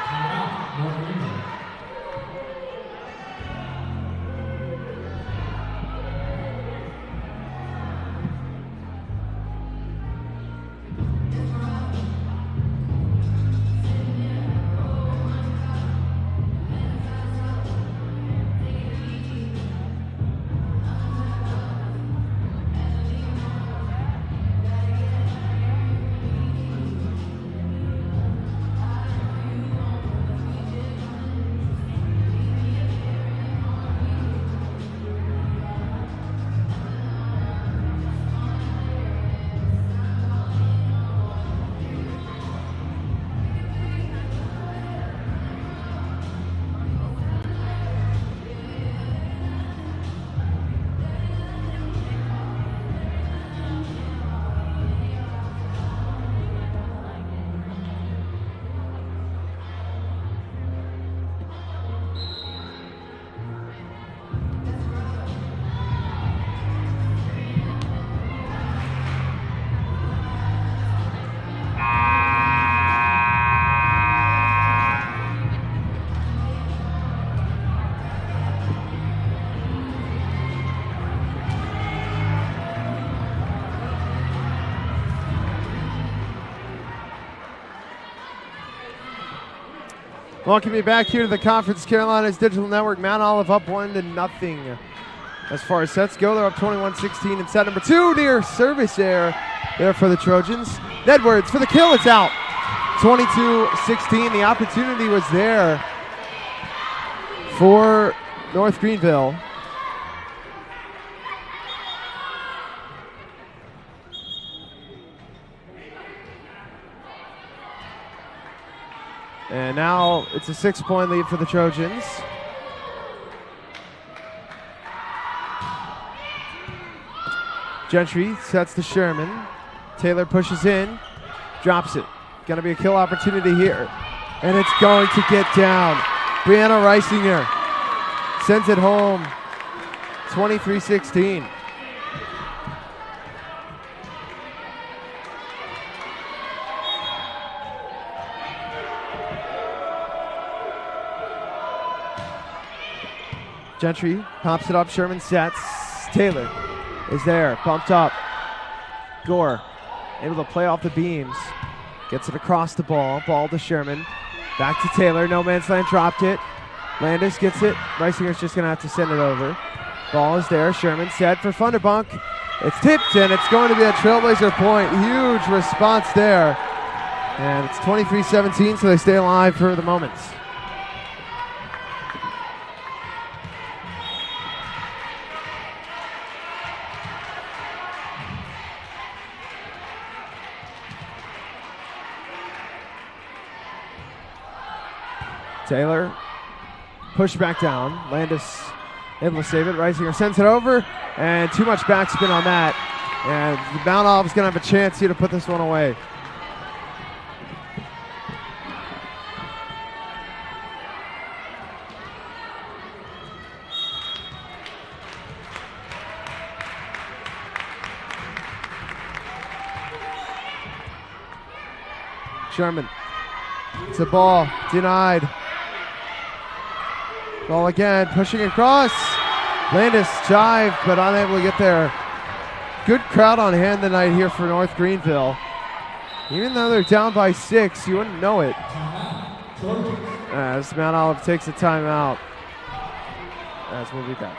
Welcome you back here to the Conference Carolinas Digital Network. Mount Olive up 1-0. As far as sets go, they're up 21-16 in set number 2. Near service error there for the Trojans. Edwards for the kill. It's out. 22-16. The opportunity was there for North Greenville. And now it's a 6-point lead for the Trojans. Gentry sets to Sherman. Taylor pushes in, drops it. Gonna be a kill opportunity here. And it's going to get down. Brianna Reisinger sends it home, 23-16. Gentry pops it up, Sherman sets. Taylor is there, bumped up. Gore able to play off the beams. Gets it across the ball to Sherman. Back to Taylor, no man's land, dropped it. Landis gets it, Reisinger's just gonna have to send it over. Ball is there, Sherman set for Funderbunk. It's tipped and it's going to be a Trailblazer point. Huge response there. And it's 23-17, so they stay alive for the moment. Taylor, push back down. Landis able to save it. Reisinger sends it over, and too much backspin on that. And Mount Olive's going to have a chance here to put this one away. Sherman, it's a ball, denied. Ball again, pushing across. Landis jive, but unable to get there. Good crowd on hand tonight here for North Greenville. Even though they're down by 6, you wouldn't know it. As Mount Olive takes a timeout. As we'll be back.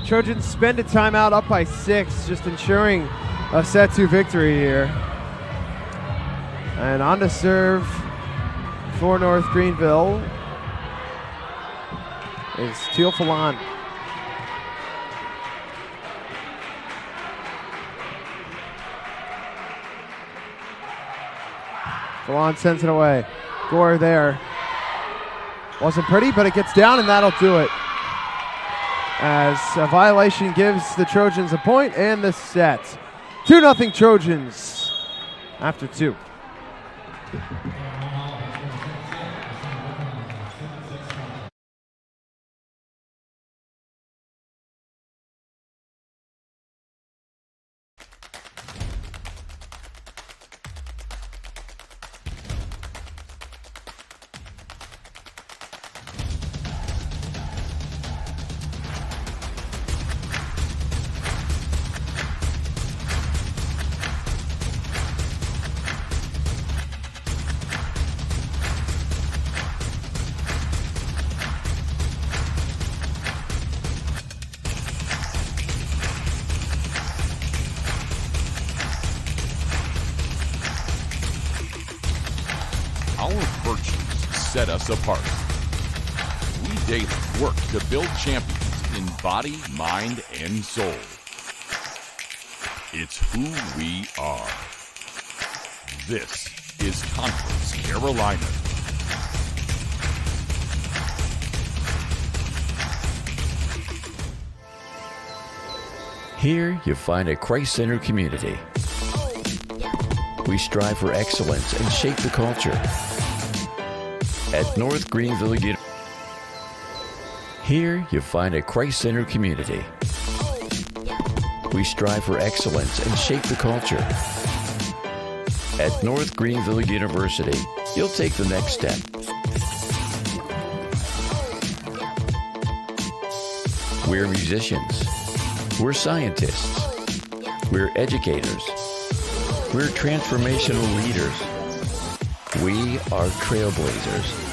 Trojans spend a timeout up by 6, just ensuring a set 2 victory here. And on to serve for North Greenville is Teal Falon. Falon sends it away. Gore there. Wasn't pretty, but it gets down and that'll do it. As a violation gives the Trojans a point and the set. 2-0 Trojans after 2. set us apart. We daily work to build champions in body, mind, and soul. It's who we are. This is Conference Carolina. Here you find a Christ-centered community. We strive for excellence and shape the culture. At North Greenville Here you find a Christ-centered community. We strive for excellence and shape the culture. At North Greenville University, you'll take the next step. We're musicians. We're scientists. We're educators. We're transformational leaders. We are Trailblazers.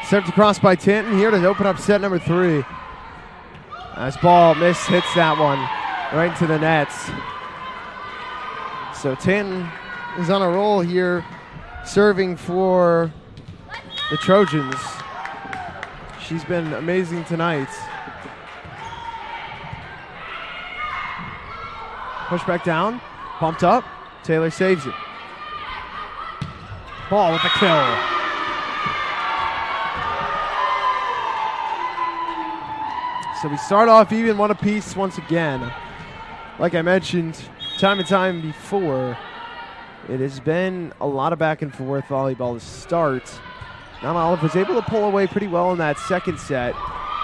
Served across by Tinton here to open up set number 3. Nice ball, hits that one right into the nets. So Tinton is on a roll here, serving for the Trojans. She's been amazing tonight. Push back down, pumped up, Taylor saves it. Ball with the kill. So we start off even, one apiece once again. Like I mentioned time and time before, it has been a lot of back and forth volleyball to start. Mount Olive was able to pull away pretty well in that second set.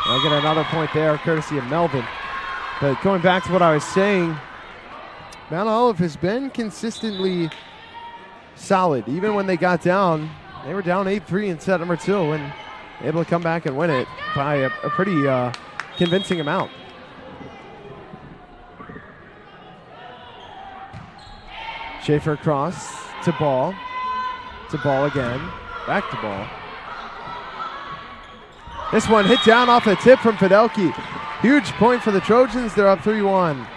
I'll get another point there courtesy of Melvin. But going back to what I was saying, Mount Olive has been consistently solid. Even when they got down, they were down 8-3 in set number 2 and able to come back and win it by a pretty convincing amount. Schaefer across to ball again, back to ball. This one hit down off a tip from Fidelki. Huge point for the Trojans, they're up 3-1.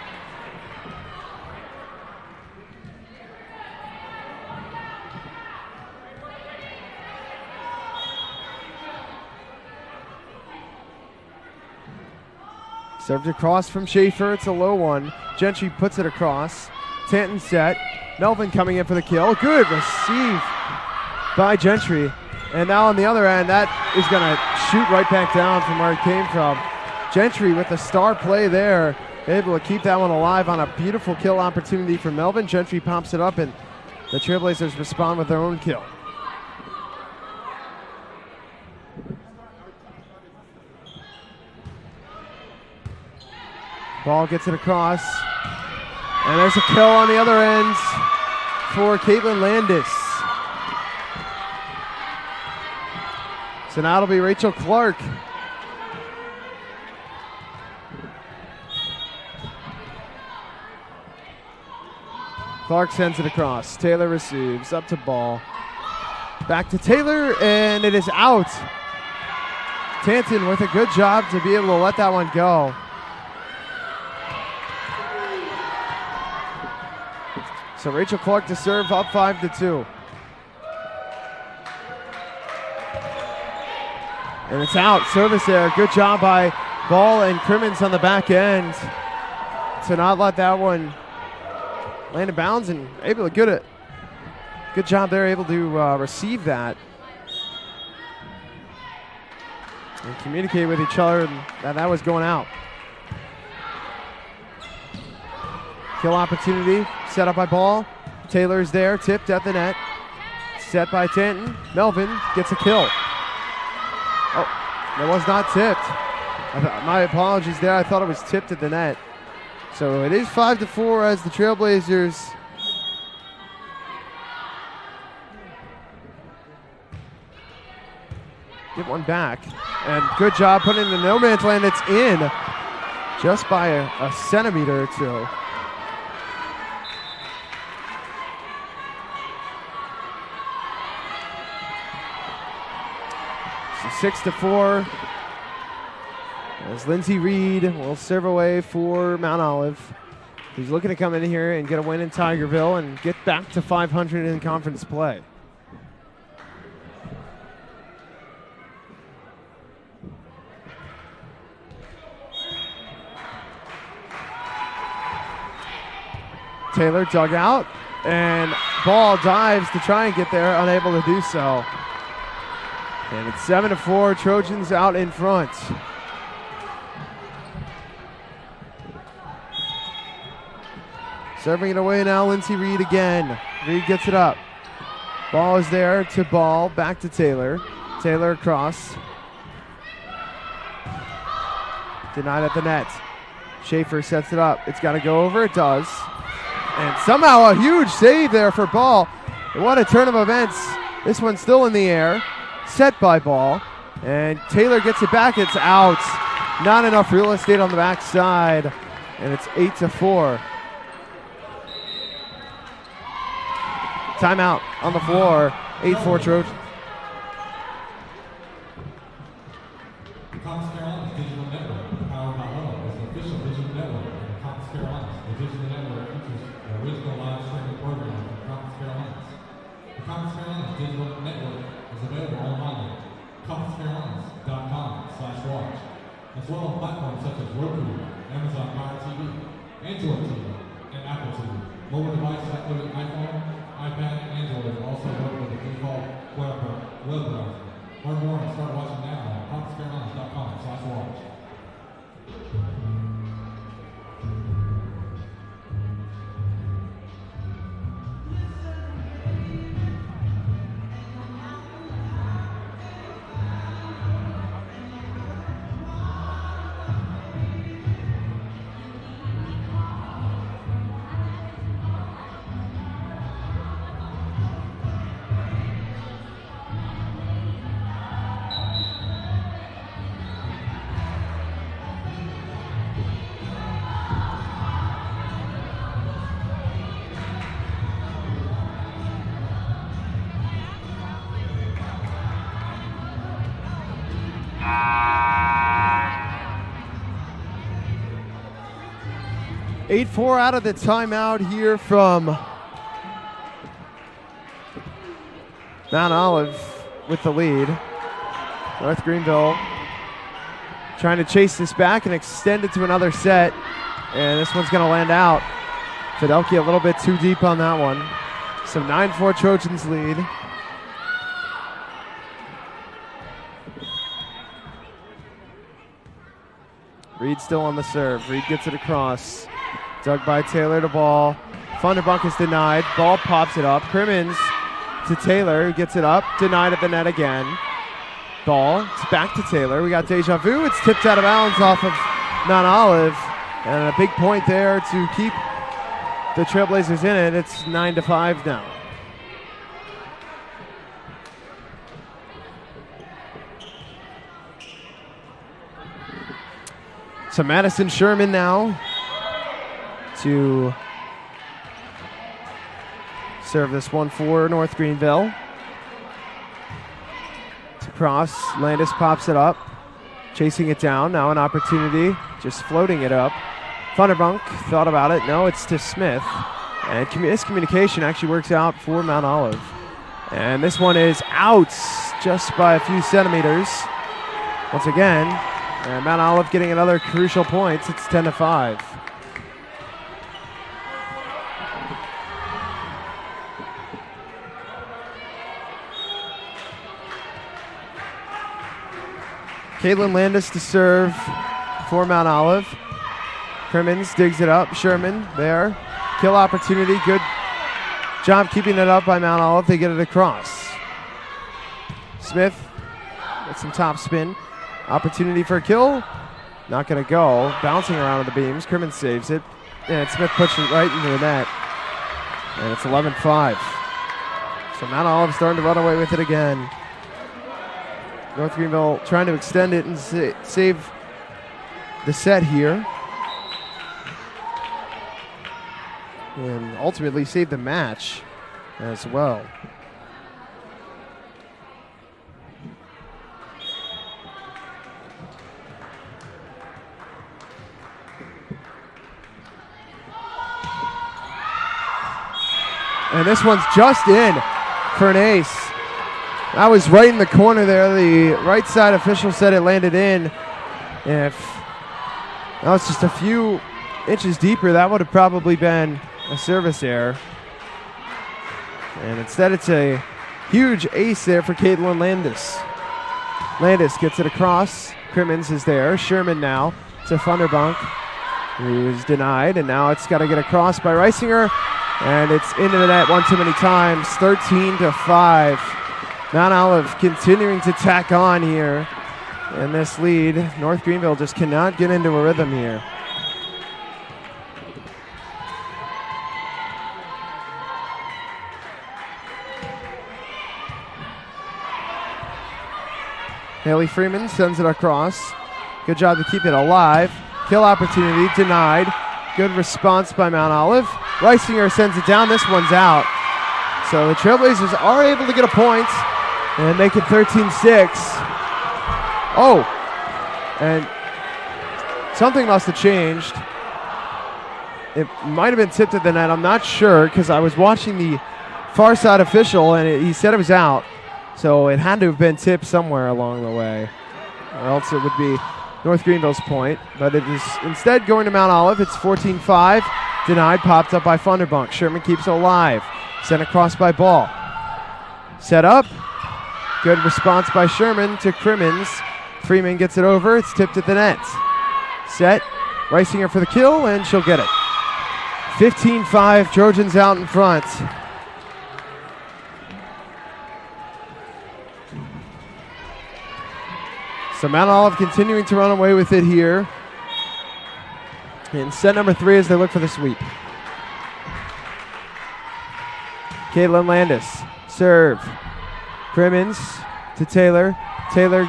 Served across from Schaefer, it's a low one. Gentry puts it across. Tanton set. Melvin coming in for the kill. Good receive by Gentry. And now on the other end, that is going to shoot right back down from where it came from. Gentry with the star play there, able to keep that one alive on a beautiful kill opportunity for Melvin. Gentry pops it up and the Trailblazers respond with their own kill. Ball gets it across. And there's a kill on the other end for Caitlin Landis. So now it'll be Rachel Clark. Clark sends it across. Taylor receives. Up to Ball. Back to Taylor, and it is out. Tanton with a good job to be able to let that one go. So Rachel Clark to serve, up 5-2. And it's out. Service there. Good job by Ball and Crimmins on the back end to not let that one land in bounds and able to get it. Good job there, able to receive that and communicate with each other that was going out. Kill opportunity set up by Ball. Taylor's there, tipped at the net. Set by Tanton. Melvin gets a kill. Oh, it was not tipped. My apologies there. I thought it was tipped at the net. So it is 5-4 as the Trailblazers get one back. And good job putting in the no man's land. It's in just by a centimeter or two. So 6-4. As Lindsay Reed will serve away for Mount Olive. He's looking to come in here and get a win in Tigerville and get back to 500 in conference play. Taylor dug out, and Ball dives to try and get there, unable to do so. And it's 7-4, Trojans out in front. Serving it away now, Lindsay Reed again. Reed gets it up. Ball is there to Ball, back to Taylor. Taylor across. Denied at the net. Schaefer sets it up. It's got to go over. It does. And somehow a huge save there for Ball. And what a turn of events. This one's still in the air. Set by Ball. And Taylor gets it back. It's out. Not enough real estate on the backside. And it's 8-4. Timeout on the floor. 8-4 Trojans. Compass Carolina's digital network, powered by Home, is the official digital network of Compass Carolinas. The digital network features the original live streaming program from Compass Carolinas. The Compass Carolinas digital network is available online at compasscarolinas.com/watch, as well on platforms such as Roku, Amazon Fire TV, Android TV, and Apple TV. Mobile devices including iPhone, iPad, and Android will also work with the default web browser. Learn more and start watching now at compasscarolinas.com/watch. Eight 8-4 out of the timeout here from Mount Olive with the lead. North Greenville trying to chase this back and extend it to another set. And this one's going to land out. Fidelki a little bit too deep on that one. So 9-4 Trojans lead. Reed still on the serve. Reed gets it across. Dug by Taylor to Ball. Funderbuck is denied. Ball pops it up. Crimmins to Taylor, who gets it up. Denied at the net again. Ball. It's back to Taylor. We got deja vu. It's tipped out of bounds off of Mount Olive. And a big point there to keep the Trailblazers in it. It's 9-5 now. So Madison Sherman now to serve this one for North Greenville. To cross, Landis pops it up, chasing it down. Now an opportunity, just floating it up. Thunderbunk thought about it. No, it's to Smith. And this communication actually works out for Mount Olive. And this one is out just by a few centimeters. Once again, and Mount Olive getting another crucial point. It's 10-5. Caitlin Landis to serve for Mount Olive. Crimmins digs it up. Sherman there. Kill opportunity. Good job keeping it up by Mount Olive. They get it across. Smith with some top spin. Opportunity for a kill. Not going to go. Bouncing around with the beams. Crimmins saves it. And Smith pushes it right into the net. And it's 11-5. So Mount Olive starting to run away with it again. North Greenville trying to extend it and save the set here. And ultimately save the match as well. And this one's just in for an ace. That was right in the corner there. The right side official said it landed in. If that was just a few inches deeper, that would have probably been a service error. And instead it's a huge ace there for Caitlin Landis. Landis gets it across. Crimmins is there. Sherman now to Thunderbunk, who's denied. And now it's got to get across by Reisinger. And it's into the net one too many times. 13-5. Mount Olive continuing to tack on here in this lead. North Greenville just cannot get into a rhythm here. Haley Freeman sends it across. Good job to keep it alive. Kill opportunity denied. Good response by Mount Olive. Reisinger sends it down. This one's out. So the Trailblazers are able to get a point and make it 13-6. Oh, and something must have changed. It might have been tipped at the net. I'm not sure because I was watching the far side official and he said it was out. So it had to have been tipped somewhere along the way, or else it would be North Greenville's point. But it is instead going to Mount Olive. It's 14-5. Denied, popped up by Thunderbunk. Sherman keeps it alive. Sent across by Ball. Set up. Good response by Sherman to Crimmins. Freeman gets it over. It's tipped at the net. Set. Reisinger for the kill, and she'll get it. 15-5. Trojans out in front. So Mount Olive continuing to run away with it here. In set number 3 as they look for the sweep. Caitlin Landis. Serve. Crimmins to Taylor. Taylor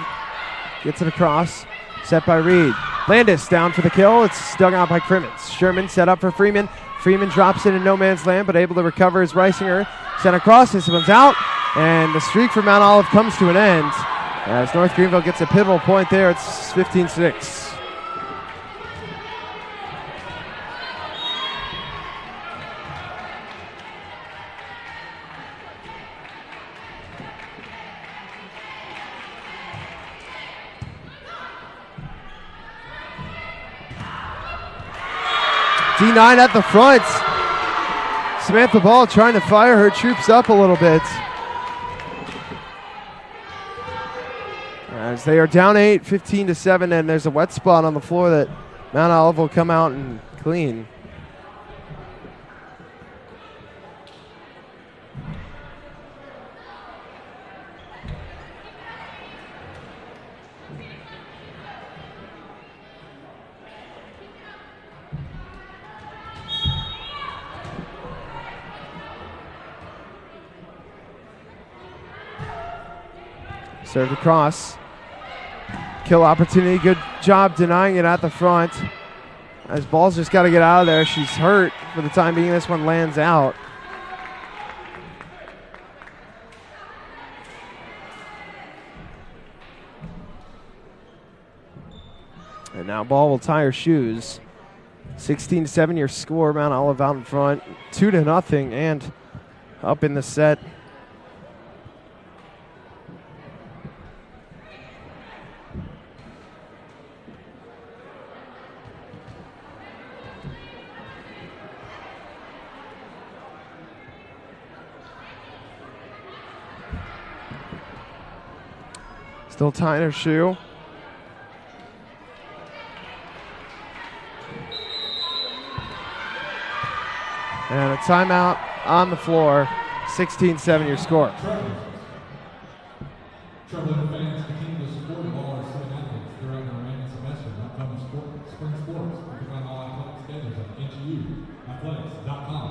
gets it across. Set by Reed. Landis down for the kill. It's dug out by Crimmins. Sherman set up for Freeman. Freeman drops it in no man's land, but able to recover as Reisinger. Sent across. This one's out. And the streak for Mount Olive comes to an end as North Greenville gets a pivotal point there. It's 15-6. D9 at the front. Samantha Ball trying to fire her troops up a little bit. As they are down 8, 15-7, and there's a wet spot on the floor that Mount Olive will come out and clean. Served across. Kill opportunity. Good job denying it at the front. As Ball's just got to get out of there. She's hurt for the time being. This one lands out. And now Ball will tie her shoes. 16-7 your score. Mount Olive out in front. 2-0 and up in the set. Still tying her shoe. And a timeout on the floor. 16-7 your score. Trailblazers fans continue to support all our student athletes throughout the remaining semester and upcoming spring sports. You can find all athletic schedules at NGUathletics.com.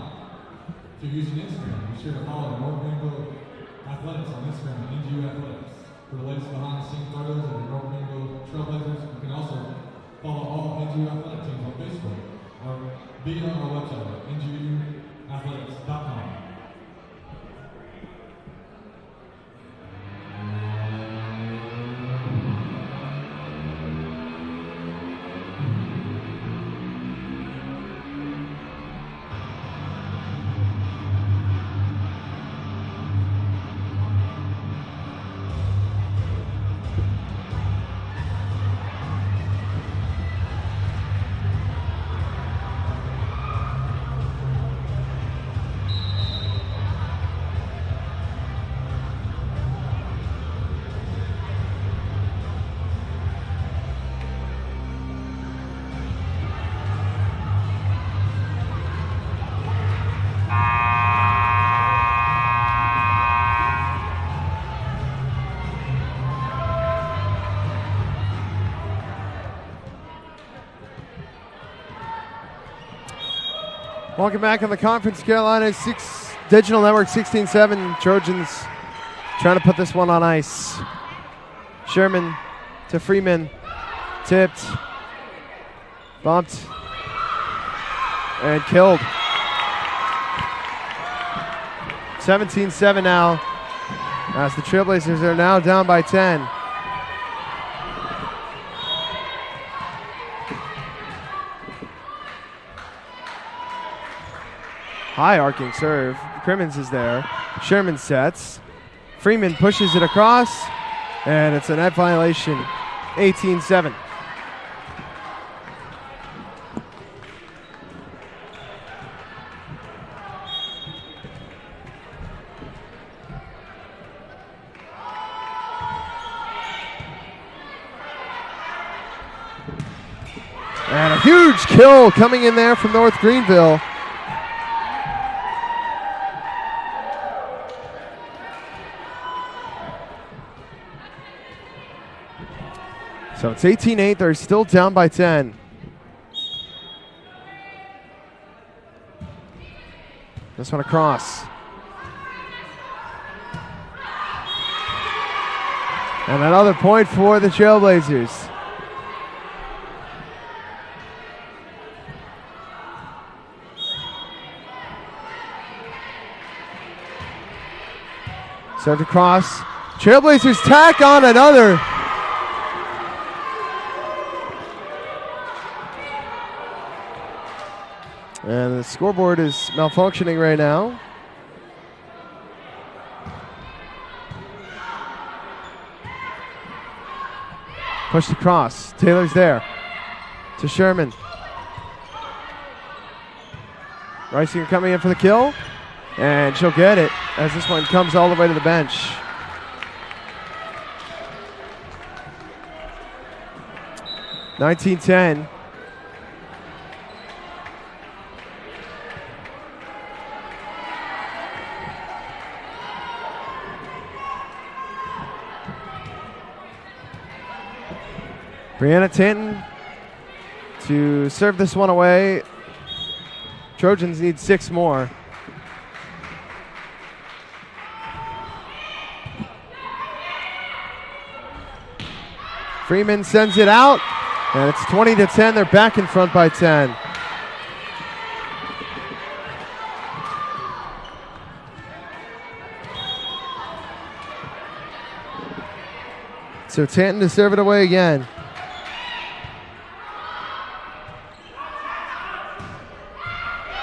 If you're using Instagram, be sure to follow North Greenville Athletics on Instagram at NGU Athletics. For the latest behind-the-scenes photos of the North Greenville Trailblazers, you can also follow all NGU athletic teams on Facebook or via our website at NGUathletics.com. Welcome back on the conference. Carolina Digital Network 16-7. Trojans trying to put this one on ice. Sherman to Freeman. Tipped. Bumped. And killed. 17-7 now. As the Trailblazers are now down by 10. High arcing serve. Crimmins is there. Sherman sets. Freeman pushes it across. And it's a net violation. 18-7. And a huge kill coming in there from North Greenville. So it's 18-8. They're still down by 10. This one across. And another point for the Trailblazers. Served across. Trailblazers tack on another. And the scoreboard is malfunctioning right now. Pushed across. Taylor's there. To Sherman. Reisinger coming in for the kill. And she'll get it as this one comes all the way to the bench. (19-10). Brianna Tanton to serve this one away. Trojans need 6 more. Freeman sends it out, and it's 20-10. They're back in front by 10. So Tanton to serve it away again.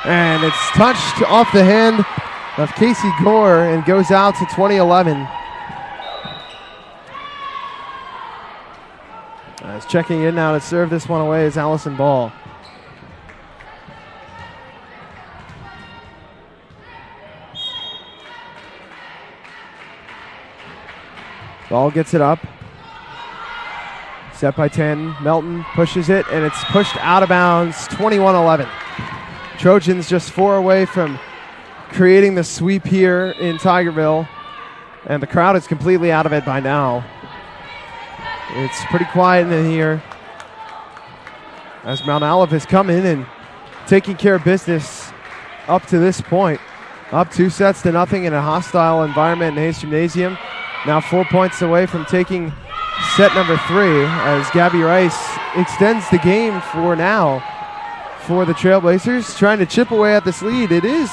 And it's touched off the hand of Casey Gore and goes out to 20-11. As checking in now to serve this one away is Allison Ball. Ball gets it up. Set by 10. Melton pushes it, and it's pushed out of bounds, 21-11. Trojans just 4 away from creating the sweep here in Tigerville, and the crowd is completely out of it by now. It's pretty quiet in here as Mount Olive has come in and taking care of business up to this point. Up 2-0 in a hostile environment in Hayes Gymnasium. Now 4 points away from taking set number 3 as Gabby Rice extends the game for now for the Trailblazers, trying to chip away at this lead. It is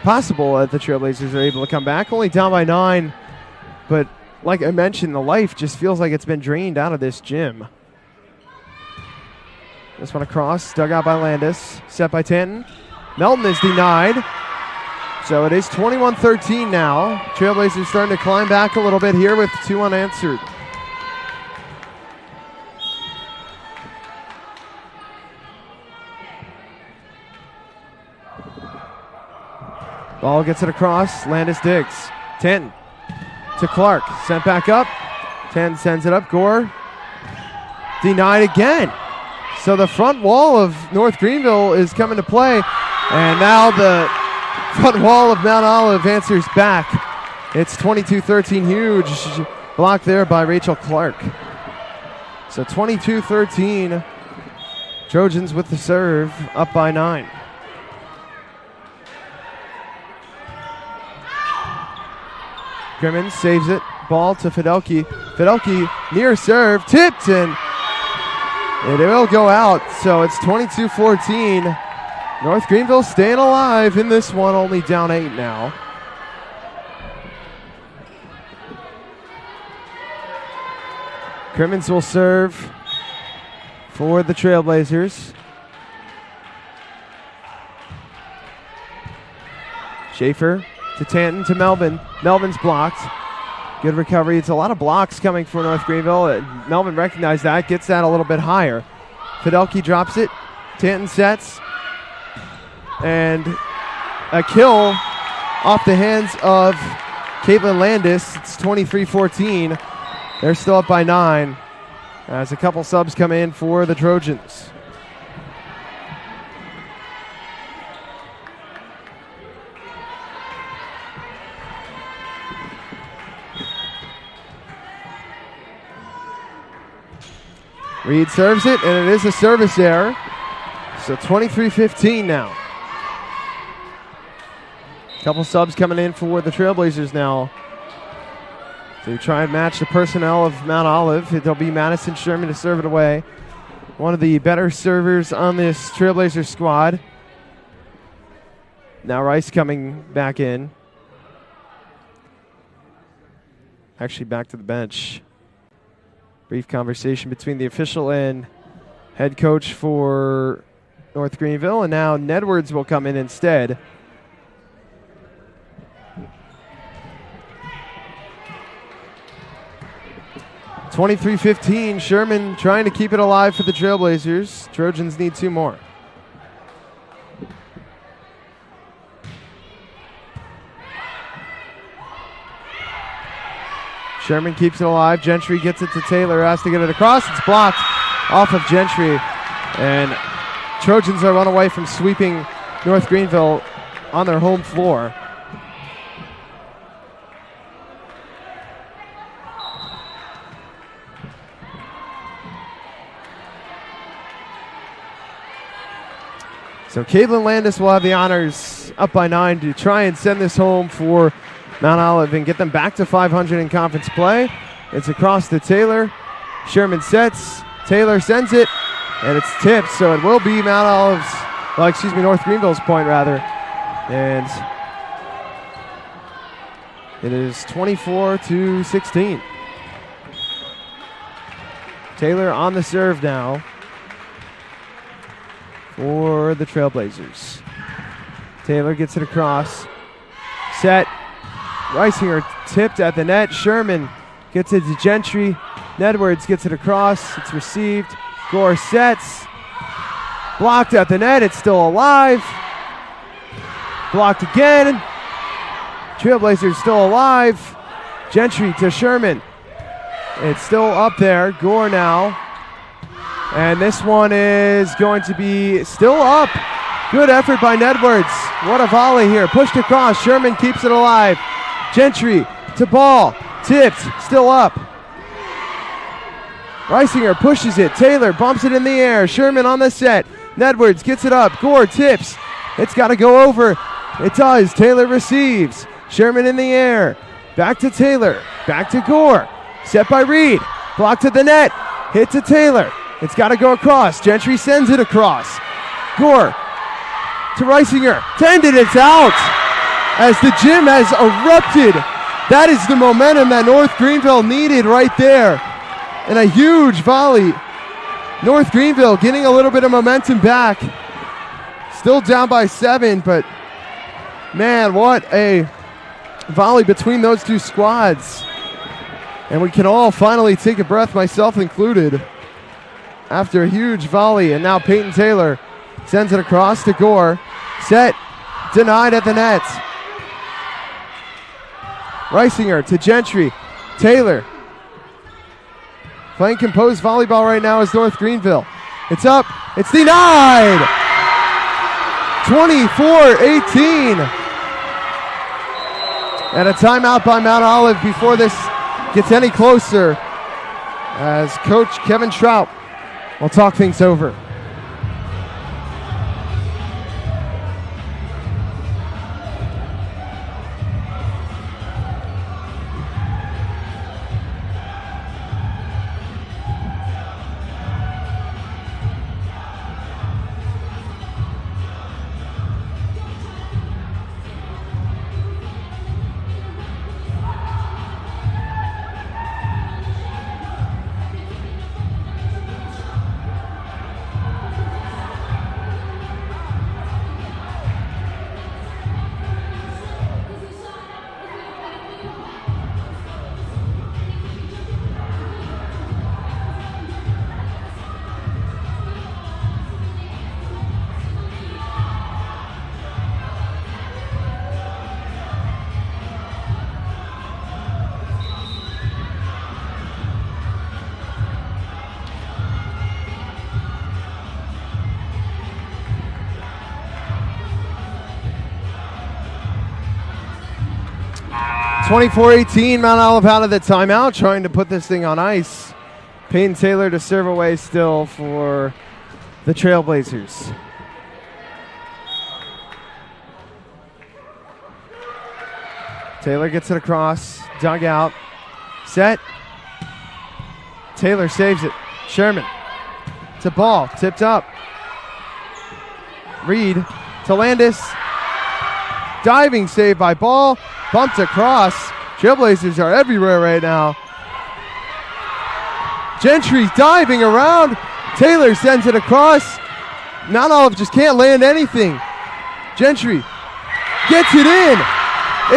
possible that the Trailblazers are able to come back, only down by 9, but like I mentioned, the life just feels like it's been drained out of this gym. This one across, dug out by Landis, set by Tanton. Melton is denied. So it is 21-13 now. Trailblazers starting to climb back a little bit here with 2 unanswered. Ball gets it across. Landis digs. 10 to Clark. Sent back up. 10 sends it up. Gore denied again. So the front wall of North Greenville is coming to play. And now the front wall of Mount Olive answers back. It's 22-13. Huge block there by Rachel Clark. So 22-13. Trojans with the serve, up by 9. Crimmins saves it. Ball to Fidelki. Fidelki near serve, tipped, and it will go out. So it's 22-14. North Greenville staying alive in this one, only down 8 now. Crimmins will serve for the Trailblazers. Schaefer to Tanton to Melvin. Melvin's blocked. Good recovery. It's a lot of blocks coming for North Greenville. Melvin recognized that, gets that a little bit higher. Fidelki drops it. Tanton sets. And a kill off the hands of Caitlin Landis. It's 23-14. They're still up by 9 as a couple subs come in for the Trojans. Reed serves it, and it is a service error. So 23-15 now. Couple subs coming in for the Trailblazers now to try and match the personnel of Mount Olive. It'll be Madison Sherman to serve it away. One of the better servers on this Trailblazer squad. Now Rice coming back in. Actually back to the bench. Brief conversation between the official and head coach for North Greenville, and now Nedwards will come in instead. (23-15). Sherman trying to keep it alive for the Trailblazers. Trojans need 2 more. Sherman keeps it alive. Gentry gets it to Taylor. Has to get it across. It's blocked off of Gentry. And Trojans are run away from sweeping North Greenville on their home floor. So Caitlin Landis will have the honors, up by 9, to try and send this home for Mount Olive and get them back to 500 in conference play. It's across to Taylor. Sherman sets. Taylor sends it, and it's tipped, so it will be North Greenville's point, rather. And it is 24-16. Taylor on the serve now for the Trailblazers. Taylor gets it across. Set. Reisinger tipped at the net. Sherman gets it to Gentry. Nedwards gets it across. It's received. Gore sets. Blocked at the net. It's still alive. Blocked again. Trailblazers still alive. Gentry to Sherman. It's still up there. Gore now. And this one is going to be still up. Good effort by Nedwards. What a volley here. Pushed across. Sherman keeps it alive. Gentry to ball. Tipped. Still up. Reisinger pushes it. Taylor bumps it in the air. Sherman on the set. Nedwards gets it up. Gore tips. It's got to go over. It does. Taylor receives. Sherman in the air. Back to Taylor. Back to Gore. Set by Reed. Blocked to the net. Hit to Taylor. It's got to go across. Gentry sends it across. Gore to Reisinger. Tended. It's out. As the gym has erupted. That is the momentum that North Greenville needed right there. And a huge volley. North Greenville getting a little bit of momentum back. Still down by 7, but man, what a volley between those two squads. And we can all finally take a breath, myself included, after a huge volley. And now Peyton Taylor sends it across to Gore. Set, denied at the net. Reisinger to Gentry. Taylor. Playing composed volleyball right now is North Greenville. It's up. It's denied. 24-18. And a timeout by Mount Olive before this gets any closer, as Coach Kevin Trout will talk things over. (24-18), Mount Olive out of the timeout, trying to put this thing on ice. Peyton Taylor to serve away still for the Trailblazers. Taylor gets it across, dug out, set. Taylor saves it. Sherman to ball, tipped up. Reed to Landis. Diving save by Ball. Bumped across. Trailblazers are everywhere right now. Gentry's diving around. Taylor sends it across. Mount Olive just can't land anything. Gentry gets it in.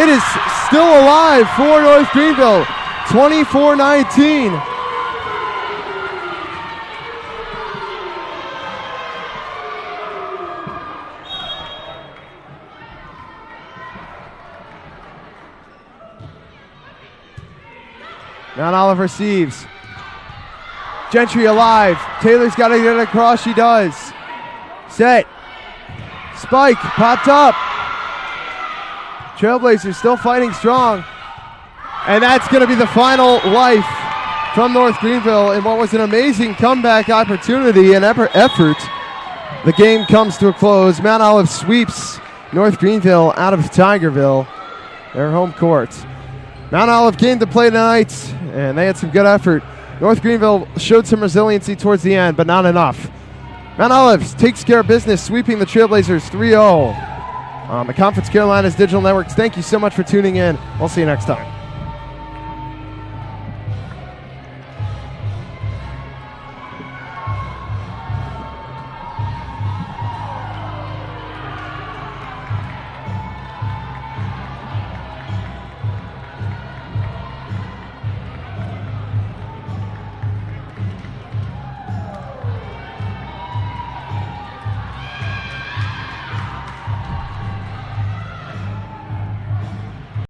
It is still alive for North Greenville. 24-19. Mount Olive receives. Gentry alive. Taylor's got to get it across. She does. Set. Spike popped up. Trailblazers still fighting strong. And that's going to be the final life from North Greenville in what was an amazing comeback opportunity and effort. The game comes to a close. Mount Olive sweeps North Greenville out of Tigerville, their home court. Mount Olive came to play tonight, and they had some good effort. North Greenville showed some resiliency towards the end, but not enough. Mount Olive takes care of business, sweeping the Trailblazers 3-0 on the Conference Carolinas Digital Networks. Thank you so much for tuning in. We'll see you next time.